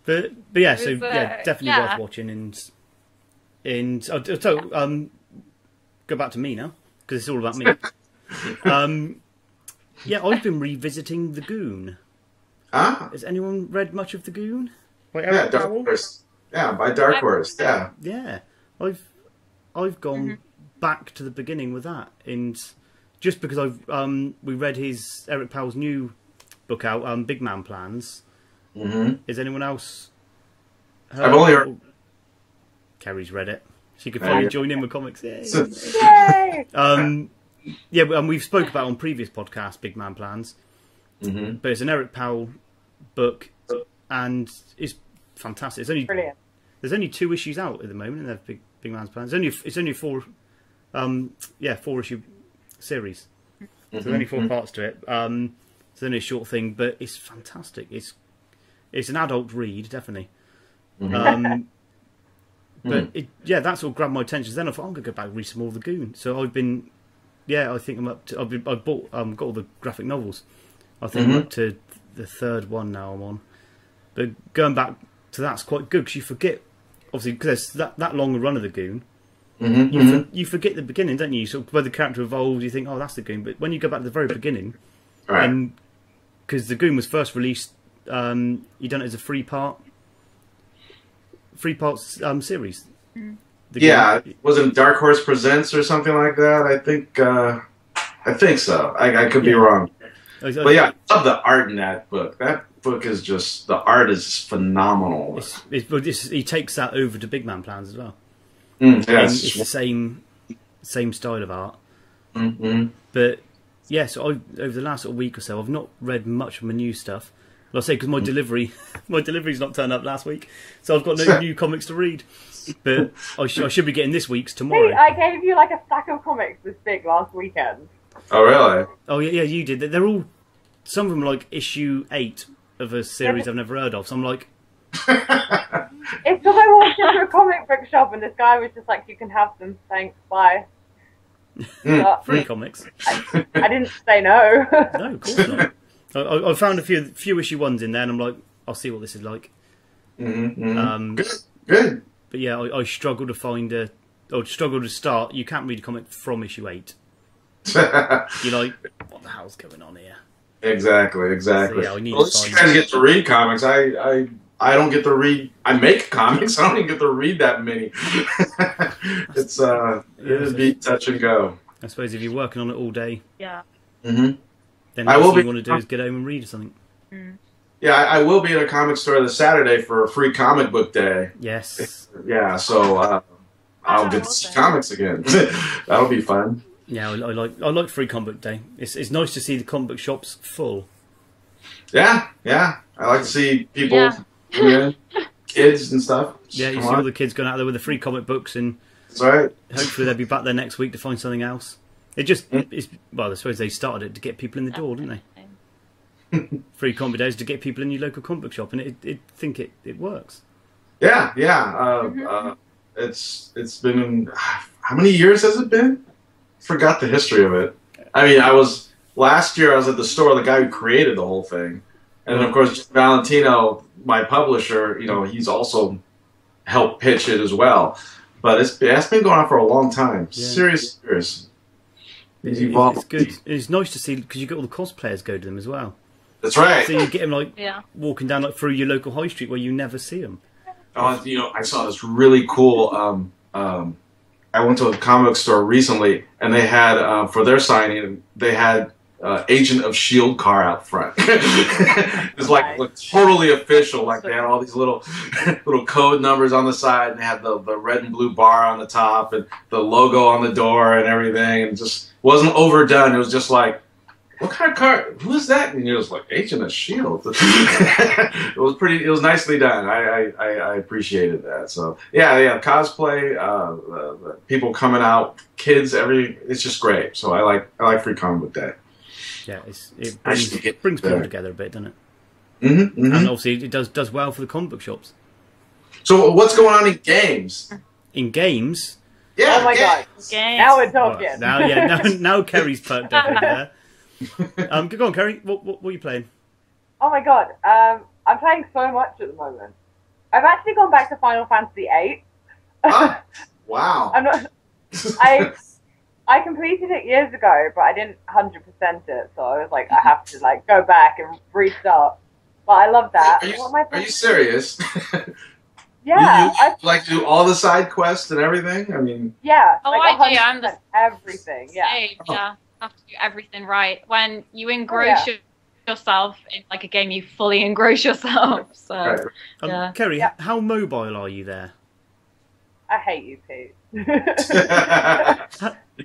But yeah, so definitely worth watching. And go back to me now, because it's all about me. Yeah, I've been revisiting The Goon. Has anyone read much of The Goon? By Eric Dark Powell? Horse. Yeah, by Dark Horse. Yeah. Yeah, I've gone back to the beginning with that, and just because we read Eric Powell's new book out, Big Man Plans. Is anyone else? I've only heard. Carrie's read it. She could finally join in with comics. Yay! Yeah, and we've spoke about on previous podcasts, Big Man Plans. But it's an Eric Powell book, and it's fantastic. Brilliant. There's only 2 issues out at the moment, and they're Big Man's Plans. It's only 4 issue series. So there's only 4 parts to it. It's only a short thing, but it's fantastic. It's an adult read, definitely. But that sort of grabbed my attention. Then I thought, I'm going to go back and read some more of The Goon. So I've been, I think I'm up to. I've bought, got all the graphic novels. I think I'm up to the 3rd one now. I'm on. But going back to that's quite good because you forget, obviously, because there's that long a run of The Goon. You forget the beginning, don't you? So where the character evolves, you think, oh, that's The Goon. But when you go back to the very beginning, and because The Goon was first released, you done it as a 3-part series. Wasn't Dark Horse Presents or something like that? I think so. I could be wrong. But yeah, I love the art in that book. That book is just, the art is phenomenal. He takes that over to Big Man Plans as well. Yes. It's the same style of art. Mm-hmm. But yeah, so over the last week or so, I've not read much of my new stuff. Like I say, because my delivery's not turned up last week, so I've got no new comics to read. But I should be getting this week's tomorrow. Hey, I gave you like a stack of comics this big last weekend. Oh, really? Oh, yeah, you did. They're all... Some of them are like issue 8 of a series I've never heard of. So I'm like... It's because I walked into a comic book shop and this guy was just like, you can have them, thanks, bye. Free comics. I didn't say no. No, of course not. I found a few issue ones in there and I'm like, I'll see what this is like. Good. But yeah, I struggle to find struggle to start. You can't read a comic from issue 8. You're like, what the hell's going on here? Exactly. So, yeah, Well, at least you guys get to read comics. I don't get to read. I make comics. I don't even get to read that many. It'd be touch and go. I suppose if you're working on it all day, Yeah. then the last thing you want to do is get home and read something. Yeah, I will be at a comic store this Saturday for a free comic book day. Yes. Yeah, so I'll get to see comics again. That'll be fun. Yeah, I like free comic book day. It's nice to see the comic book shops full. Yeah. I like to see people come in, kids and stuff. Yeah, you see all the kids going out there with the free comic books, and that's right. Hopefully they'll be back there next week to find something else. I suppose they started it to get people in the door, didn't they? Free comic days to get people in your local comic book shop, and it works. Yeah. It's been, how many years has it been? Forgot the history of it. I mean, last year I was at the store, the guy who created the whole thing. And then, of course, Valentino, my publisher, he's also helped pitch it as well. But it's been going on for a long time. Yeah. Serious. It's good. It's nice to see, because you get all the cosplayers go to them as well. That's right. So you get them walking down through your local high street where you never see them. I saw this really cool. I went to a comic store recently, and they had for their signing, they had Agent of S.H.I.E.L.D. car out front. It's like totally official. Like they had all these little code numbers on the side, and they had the red and blue bar on the top, and the logo on the door, and everything, and just wasn't overdone. It was just like, what kind of car? Who is that? And it was like Agent of S.H.I.E.L.D. It was nicely done. I appreciated that. So yeah, cosplay, people coming out, kids, it's just great. So I like Free Comic Book Day. Yeah, it brings people together a bit, doesn't it? And obviously it does well for the comic book shops. So what's going on in games? In games? Yeah. Oh my god! Games. Now we're talking. Right, now Kerry's perked up over there. Go on, Kerry. What are you playing? Oh my god! I'm playing so much at the moment. I've actually gone back to Final Fantasy VIII. Wow! I'm not. I completed it years ago, but I didn't 100% it, so I was like, I have to go back and restart. But I love that. Are you serious? Yeah. You like do all the side quests and everything? I mean. Yeah. Oh, I do. I'm everything. Yeah. Yeah. Have to do everything right. When you engross yourself in a game, you fully engross yourself. So, Kerry, how mobile are you there? I hate you, Pete. You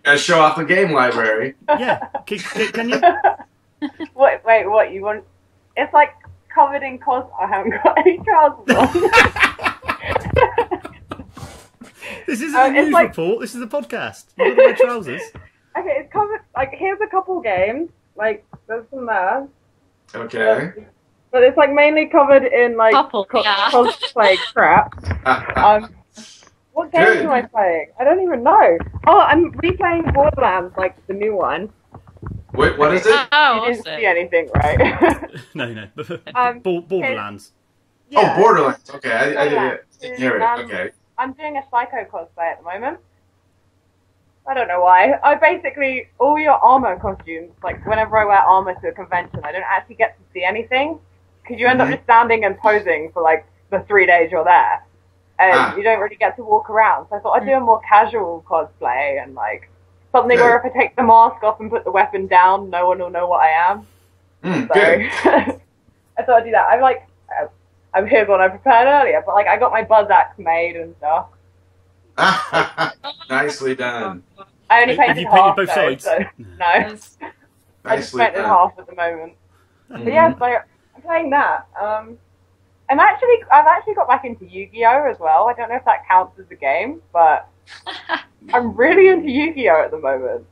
gotta show off the game library. Yeah, can you? Wait, what you want? It's covered in I haven't got any trousers on. This isn't a news report. This is a podcast. You've got to wear trousers. Okay, it's covered. Here's a couple games. There's some there. Okay. But it's mainly covered in cosplay crap. What game am I playing? I don't even know. Oh, I'm replaying Borderlands, the new one. Wait, what is it? Oh, you didn't see anything, right? No. Borderlands. Oh, Borderlands. Okay, I didn't hear it. Okay. I'm doing a Psycho cosplay at the moment. I don't know why. All your armor costumes, whenever I wear armor to a convention, I don't actually get to see anything. Because you end up just standing and posing for, the 3 days you're there. And you don't really get to walk around. So I thought I'd do a more casual cosplay and something where if I take the mask off and put the weapon down, no one will know what I am. Good. I thought I'd do that. Here's what I prepared earlier, but like I got my buzz axe made and stuff. Nicely done. I only painted you half painted both though, sides? so no. I just Nicely painted done. half at the moment. But yeah, so I'm playing that. I've actually got back into Yu-Gi-Oh as well. I don't know if that counts as a game, but I'm really into Yu-Gi-Oh at the moment.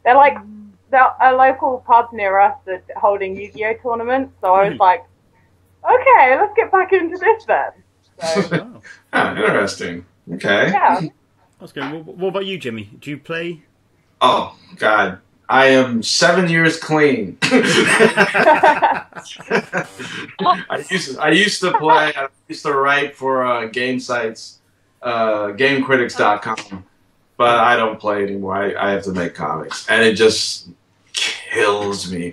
They're a local pub near us that's holding Yu-Gi-Oh tournaments, so I was like, okay, let's get back into this then. So, Interesting. Okay. yeah. That's good. What about you, Jimmy? Do you play? Oh God, I am 7 years clean. I used to play. I used to write for game sites, GameCritics.com, but I don't play anymore. I have to make comics, and it just kills me.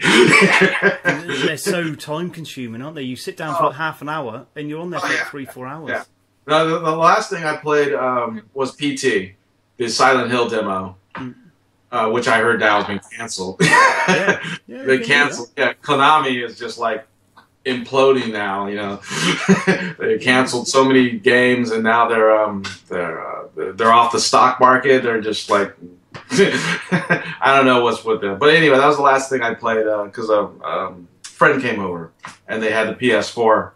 They're so time consuming, aren't they? You sit down for like half an hour and you're on there for like 3-4 hours. Yeah. No, the last thing I played was PT, the Silent Hill demo, which I heard now has been canceled. They canceled. Yeah, Konami is just like imploding now. You know, they canceled so many games, and now they're off the stock market. They're just like. I don't know what's with them. But anyway, that was the last thing I played because a friend came over and they had the PS4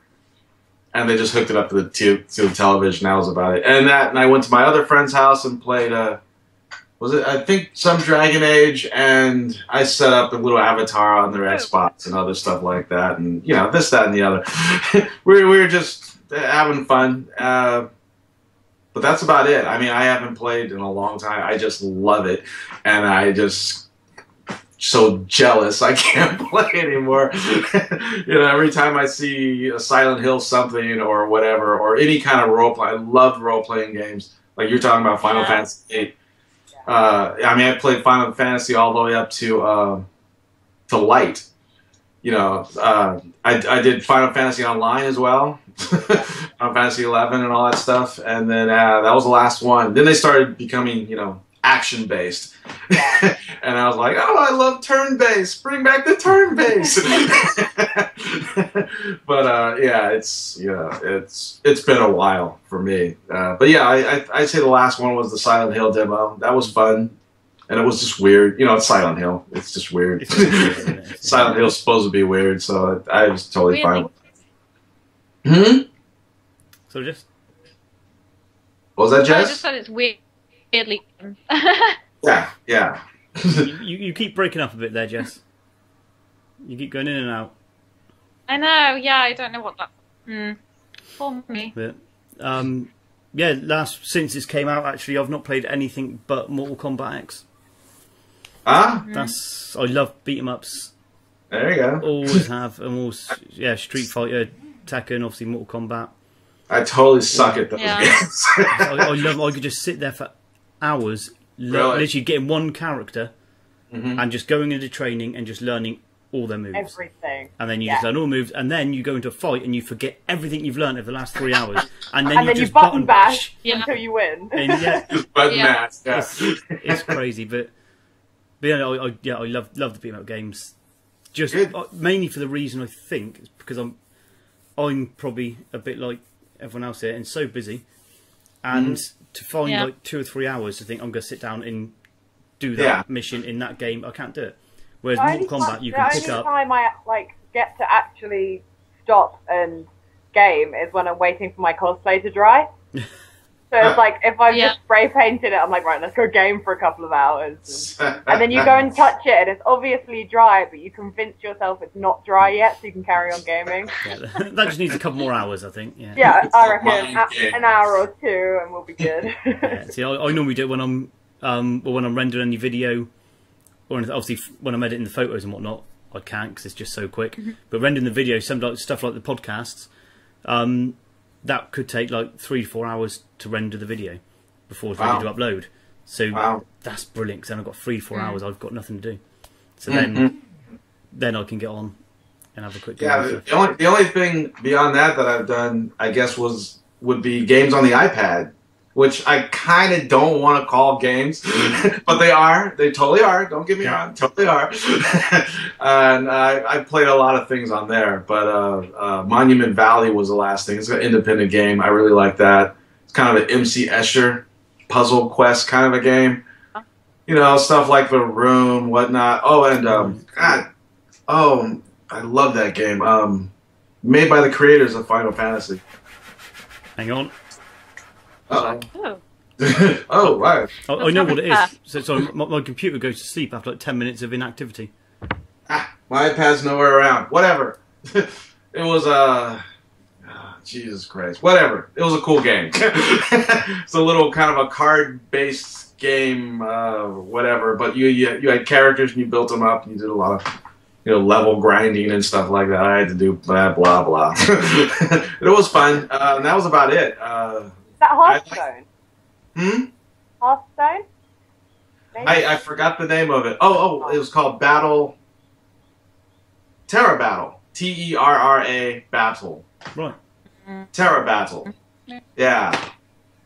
and they just hooked it up to the television. That was about it. And I went to my other friend's house and played I think some Dragon Age, and I set up a little avatar on their Xbox and other stuff like that, and you know, this, that, and the other. we were just having fun. But that's about it. I mean, I haven't played in a long time. I just love it. And I just so jealous I can't play anymore. You know, every time I see a Silent Hill something or whatever, or any kind of role-play, I love role-playing games. Like you're talking about Final Fantasy VIII. I mean, I played Final Fantasy all the way up to Light. You know, I did Final Fantasy Online as well. Final Fantasy 11 and all that stuff, and then that was the last one. Then they started becoming, you know, action based, and I was like, oh, I love turn based. Bring back the turn based. But yeah, it's been a while for me. But yeah, I'd say the last one was the Silent Hill demo. That was fun. And it was just weird. You know, it's Silent Hill. It's just weird. Silent Hill's supposed to be weird, so I was totally fine. So just... What was that, Jess? I just said it's weirdly... Yeah. you keep breaking up a bit there, Jess. You keep going in and out. I know, yeah, I don't know what that... For me. But, since it came out, actually, I've not played anything but Mortal Kombat X. Ah? I love beat 'em ups. There you go. Always have, and always, Street Fighter, Tekken, obviously Mortal Kombat. I totally suck at those games. I could just sit there for hours, literally getting one character, and just going into training and just learning all their moves. Everything. And then you just learn all moves, and then you go into a fight and you forget everything you've learned over the last 3 hours, and then you just button bash until you win. And Just button mash. Yeah. It's crazy, but yeah, I love the beat 'em up games. Just mainly for the reason I think is because I'm probably a bit like everyone else here and so busy, and to find like 2 or 3 hours to think I'm going to sit down and do that mission in that game, I can't do it. Whereas Mortal Kombat, you can pick up. The only time I get to actually stop and game is when I'm waiting for my cosplay to dry. So it's like if I've just spray painted it, I'm like, right, let's go game for a couple of hours, and then you go and touch it, and it's obviously dry, but you convince yourself it's not dry yet, so you can carry on gaming. Yeah, that just needs a couple more hours, I think. Yeah, I reckon an hour or two, and we'll be good. See, I normally do it when I'm rendering any video, or obviously when I'm editing the photos and whatnot. I can't because it's just so quick. But rendering the video, some stuff like the podcasts, that could take like 3 to 4 hours to render the video before it's ready to upload. So that's brilliant because then I've got 3 to 4 hours. I've got nothing to do. So then I can get on and have a quick game. Yeah, the only thing beyond that I've done, I guess, would be games on the iPad. which I kind of don't want to call games, but they are. They totally are. Don't get me wrong, totally are. And I played a lot of things on there, but Monument Valley was the last thing. It's an independent game. I really like that. It's kind of an MC Escher puzzle quest kind of a game. You know, stuff like The Room, whatnot. Oh, and God, oh, I love that game. Made by the creators of Final Fantasy. Hang on. Uh-oh. Oh. Oh, right. I know what it is. So my computer goes to sleep after like 10 minutes of inactivity. My iPad's nowhere around. Whatever. It was Jesus Christ. Whatever. It was a cool game. It's a little kind of a card-based game, whatever. But you had characters and you built them up and you did a lot of level grinding and stuff like that. I had to do blah blah blah. It was fun. And that was about it. Is that Hearthstone? Hearthstone? I forgot the name of it. Oh, it was called Terra Battle. Terra Battle. Right. Terra Battle. Yeah.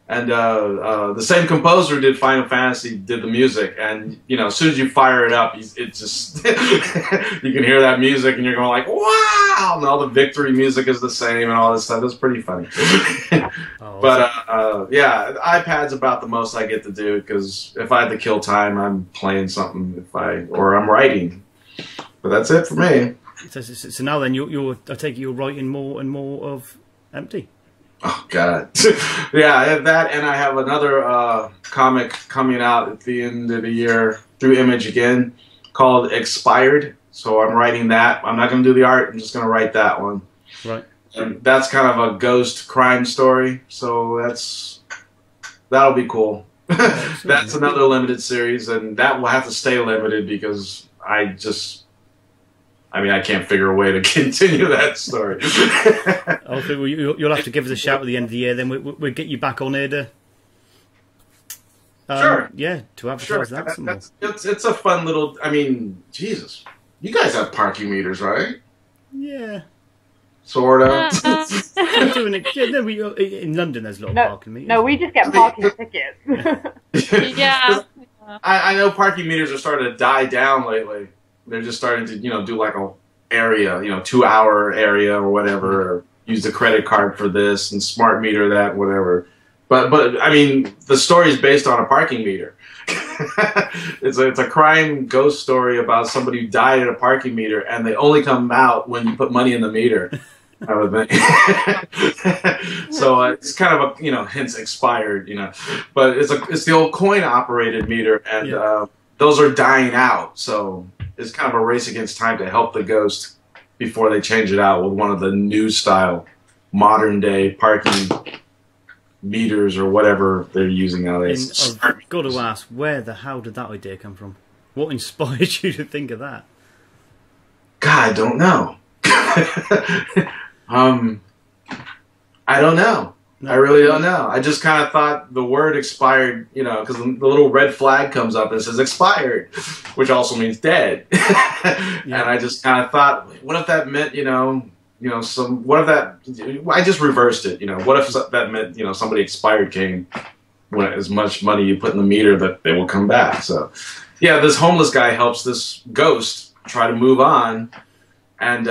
And the same composer did Final Fantasy, did the music, and as soon as you fire it up, it just you can hear that music, and you're going like, "Wow!" And all the victory music is the same, and all this stuff. It's pretty funny. But yeah, iPad's about the most I get to do because if I had to kill time, I'm playing something. Or I'm writing. But that's it for me. So now then, I take it you're writing more and more of Empty. Oh God, yeah, I have that, and I have another comic coming out at the end of the year through Image again, called Expired. So I'm writing that. I'm not going to do the art. I'm just going to write that one. Right. And that's kind of a ghost crime story. So that'll be cool. That's another limited series, and that will have to stay limited because I can't figure a way to continue that story. Okay, well, you'll have to give us a shout at the end of the year, then we'll get you back on here to... Sure. Yeah, to advertise that some more. It's a fun little... Jesus. You guys have parking meters, right? Yeah. Sort of. We're doing it. Yeah, no, in London there's a lot of parking meters. No, we just get parking tickets. Yeah. I know parking meters are starting to die down lately. They're just starting to, do like a area, 2-hour area or whatever, or use the credit card for this and smart meter that, whatever. But the story is based on a parking meter. It's a crime ghost story about somebody who died at a parking meter, and they only come out when you put money in the meter. I would think. So it's kind of a, hence expired, But it's the old coin operated meter, and those are dying out. So it's kind of a race against time to help the ghost before they change it out with one of the new style, modern day parking meters or whatever they're using nowadays. I've got to ask, where the hell did that idea come from? What inspired you to think of that? God, I don't know. I don't know. No. I really don't know. I just kind of thought the word expired, because the little red flag comes up and it says expired, which also means dead. And I just kind of thought, what if that meant, what if that, I just reversed it, what if that meant, somebody expired came when as much money you put in the meter that they will come back. So, yeah, this homeless guy helps this ghost try to move on. And,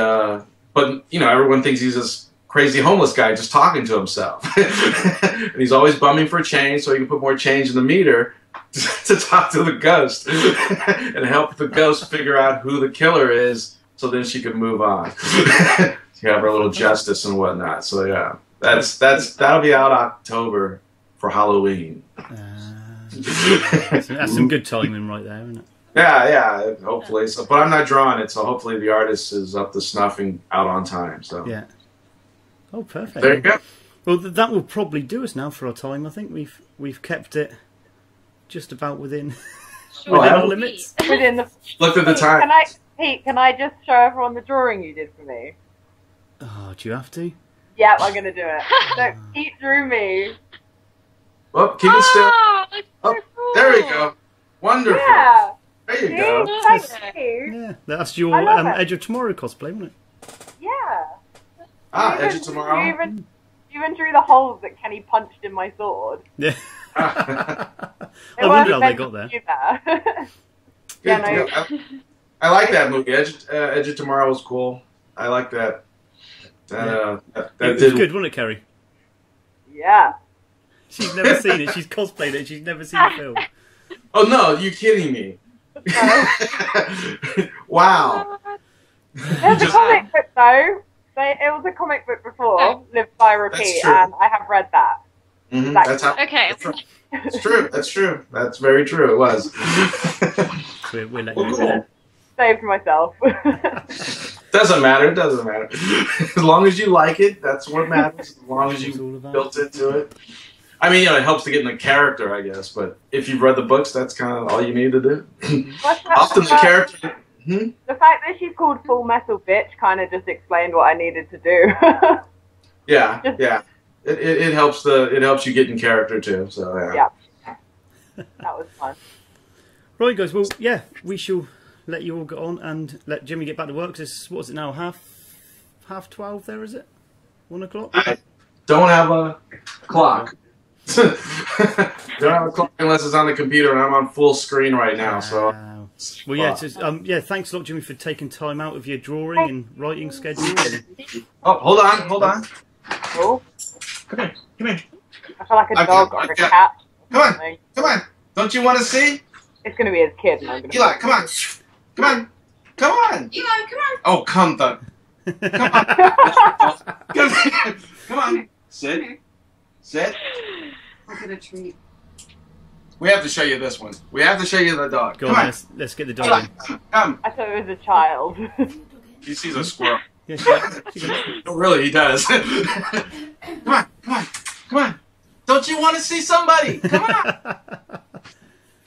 but, everyone thinks he's this crazy homeless guy just talking to himself. And he's always bumming for change so he can put more change in the meter to talk to the ghost and help the ghost figure out who the killer is so then she can move on. To have her little justice and whatnot. So yeah, that'll be out October for Halloween. That's some good timing right there, isn't it? Yeah, hopefully. So, but I'm not drawing it, so hopefully the artist is up to snuff and out on time. So yeah. Oh, perfect. There you go. Well, that will probably do us now for our time. I think we've kept it just about within our limits. Within the. Looked at the time. Can I just show everyone the drawing you did for me? Oh, do you have to? Yep, I'm gonna do it. So Pete drew me. Oh, keep it still. Oh, there we go. Wonderful. Yeah. There you go. Thank you. Yeah, that's your Edge of Tomorrow cosplay, wasn't it? Yeah. Edge of Tomorrow. You even drew the holes that Kenny punched in my sword. Yeah. It I wonder how wasn't they meant got to there. do that. Good, Yeah, no. good. I like that movie. Edge of Tomorrow was cool. I like that. That It was did good, wasn't it, Kerry? Yeah. She's never seen it. She's cosplayed it. She's never seen the film. Oh no, you kidding me? Wow. There's a comic book though. It was a comic book before, Live by Repeat, true. and I have read that. Mhm, Like- that's how. Okay. It's true. That's true. That's very true. It was. We're letting you Well, know. Saved myself. Doesn't matter. It doesn't matter. As long as you like it, that's what matters. As long as It's you all about. built into it. I mean, it helps to get in the character, I guess. But if you've read the books, that's kind of all you need to do. Often the character. The fact that she's called Full Metal Bitch kind of just explained what I needed to do. Yeah, yeah. It helps you get in character too. So yeah. Yeah. That was fun. Right, guys. Well, yeah, we shall let you all get on and let Jimmy get back to work. 'Cause it's, what is it now? Half 12 there, is it? 1 o'clock? I don't have a clock. Don't have a clock unless it's on the computer, and I'm on full screen right now. So Wow. Well, yeah, yeah. Thanks a lot, Jimmy, for taking time out of your drawing and writing schedule. oh, hold on. Oh, Come here. I feel like a I've dog got- or I've a got- cat. Come on. Something. Come on. Don't you want to see? It's going to be his kid. And I'm gonna Eli, come on. Come on. Come on. Eli, come on. Oh, come on. Come on. Sit. I'll get a treat. We have to show you this one. We have to show you the dog. Go Come on, on. let's get the dog Eli, in. come. I thought it was a child. He sees a squirrel. Yeah, she can- No, really, he does. Come on. Don't you want to see somebody? Come on.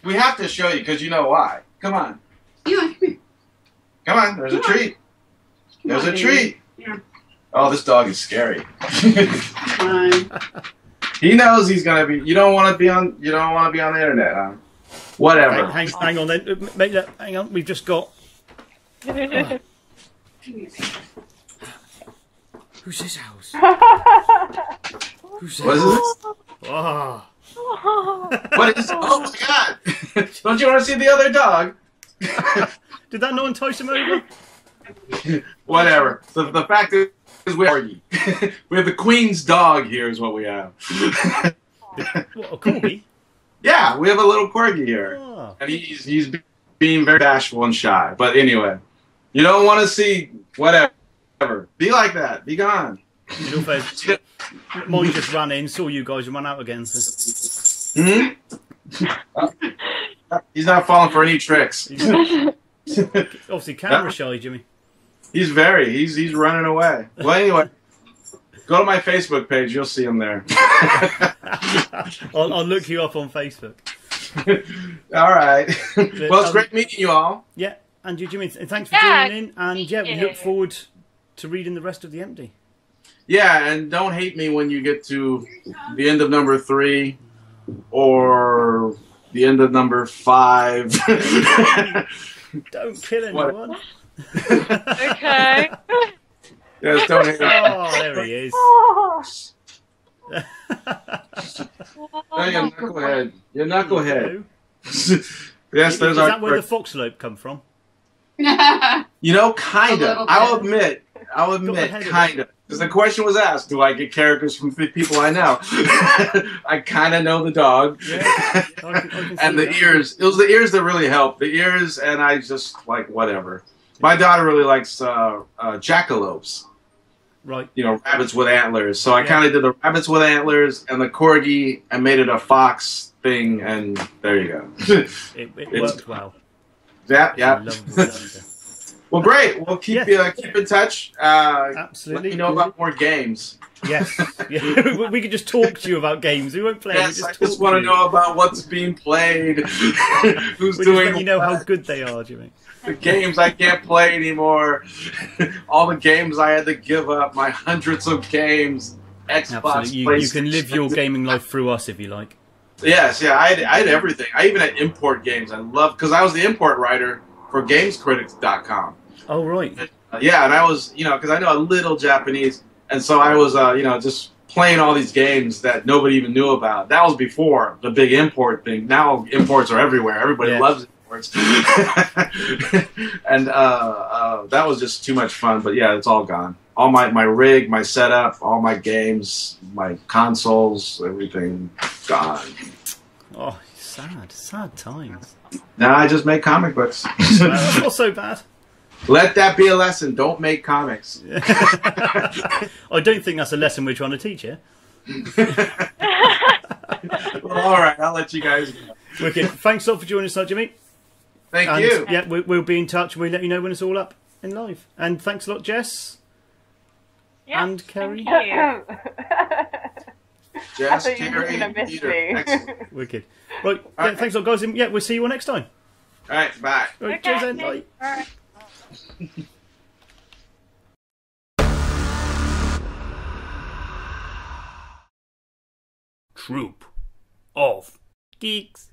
We have to show you because you know why. Come on. Eli, come here. Come on. There's a Come on. treat. There's a Come on, treat. Yeah. Oh, this dog is scary. Come on. He knows he's gonna be. You don't want to be on. You don't want to be on the internet, huh? Whatever. hang on then. Make that. Hang on. We've just got. Who's this house? Who's What is this? Oh. What is? Oh my God! Don't you want to see the other dog? Did that not entice him over? Whatever. The fact is, we have the Queen's dog here. Is what we have. What, a corgi? Yeah, we have a little corgi here, Oh. and he's being very bashful and shy. But anyway, you don't want to see whatever. Be like that. Be gone. In all fairness, mine just ran in, saw you guys and ran out again. So. He's not falling for any tricks. Obviously, camera shy, Jimmy. He's running away. Well, anyway, go to my Facebook page. You'll see him there. I'll look you up on Facebook. All right. Well, it's great meeting you all. Yeah, and you, Jimmy, and thanks for Yeah. joining in. And yeah, we look forward to reading the rest of the Empty. Yeah, and don't hate me when you get to the end of number 3 or the end of number 5. Don't kill anyone. Okay. Yes, don't hate me. Oh, there he is. Oh, Oh, you knucklehead. You knucklehead. Hello. Yes, Is there's that our. where the foxlope come from? You know, kind A of. little I'll bit. admit, ahead of kind of. Because the question was asked, do I get characters from people I know? I kind of know the dog. Yeah, I can And see the that. ears. It was the ears that really helped. The ears, and I just, like, whatever. My daughter really likes jackalopes. Right. You know, rabbits with antlers. So I Yeah. kind of did the rabbits with antlers and the corgi and made it a fox thing, and there you go. It worked well. Yeah, yeah. Lovable character. Well, great. We'll keep keep in touch. Let Absolutely. me know about more games. Yes. Yeah. We could just talk to you about games. We won't play. Yes, we I just just talk want to you. know about what's being played, who's We just doing let you know how good they are, Jimmy. the games I can't play anymore, all the games I had to give up, my hundreds of games, Xbox, Absolutely. You can live your PlayStation. gaming life through us if you like. Yes, yeah, I had everything. I even had import games. I love because I was the import writer for GamesCritics.com. Oh, right. Yeah, and I was, because I know a little Japanese, and so I was, just playing all these games that nobody even knew about. That was before the big import thing. Now imports are everywhere. Everybody loves imports. And that was just too much fun. But yeah, it's all gone. All my rig, my setup, all my games, my consoles, everything gone. Oh, sad times. Now I just make comic books. That's not so bad. Let that be a lesson. Don't make comics. I don't think that's a lesson we're trying to teach here. Well, all right, I'll let you guys go. Wicked. Thanks a lot for joining us, Jimmy. Thank you. Yeah, we'll be in touch and we'll let you know when it's all up in live. And thanks a lot, Jess. Yeah, and Kerry. Thank you. Jess, I thought you were Kerry, gonna miss Peter. me. Excellent. Wicked. Right, All right. thanks a lot, guys. And yeah, we'll see you all next time. All right, bye. Right, Okay. cheers then. Bye. All right. Troop of Geeks.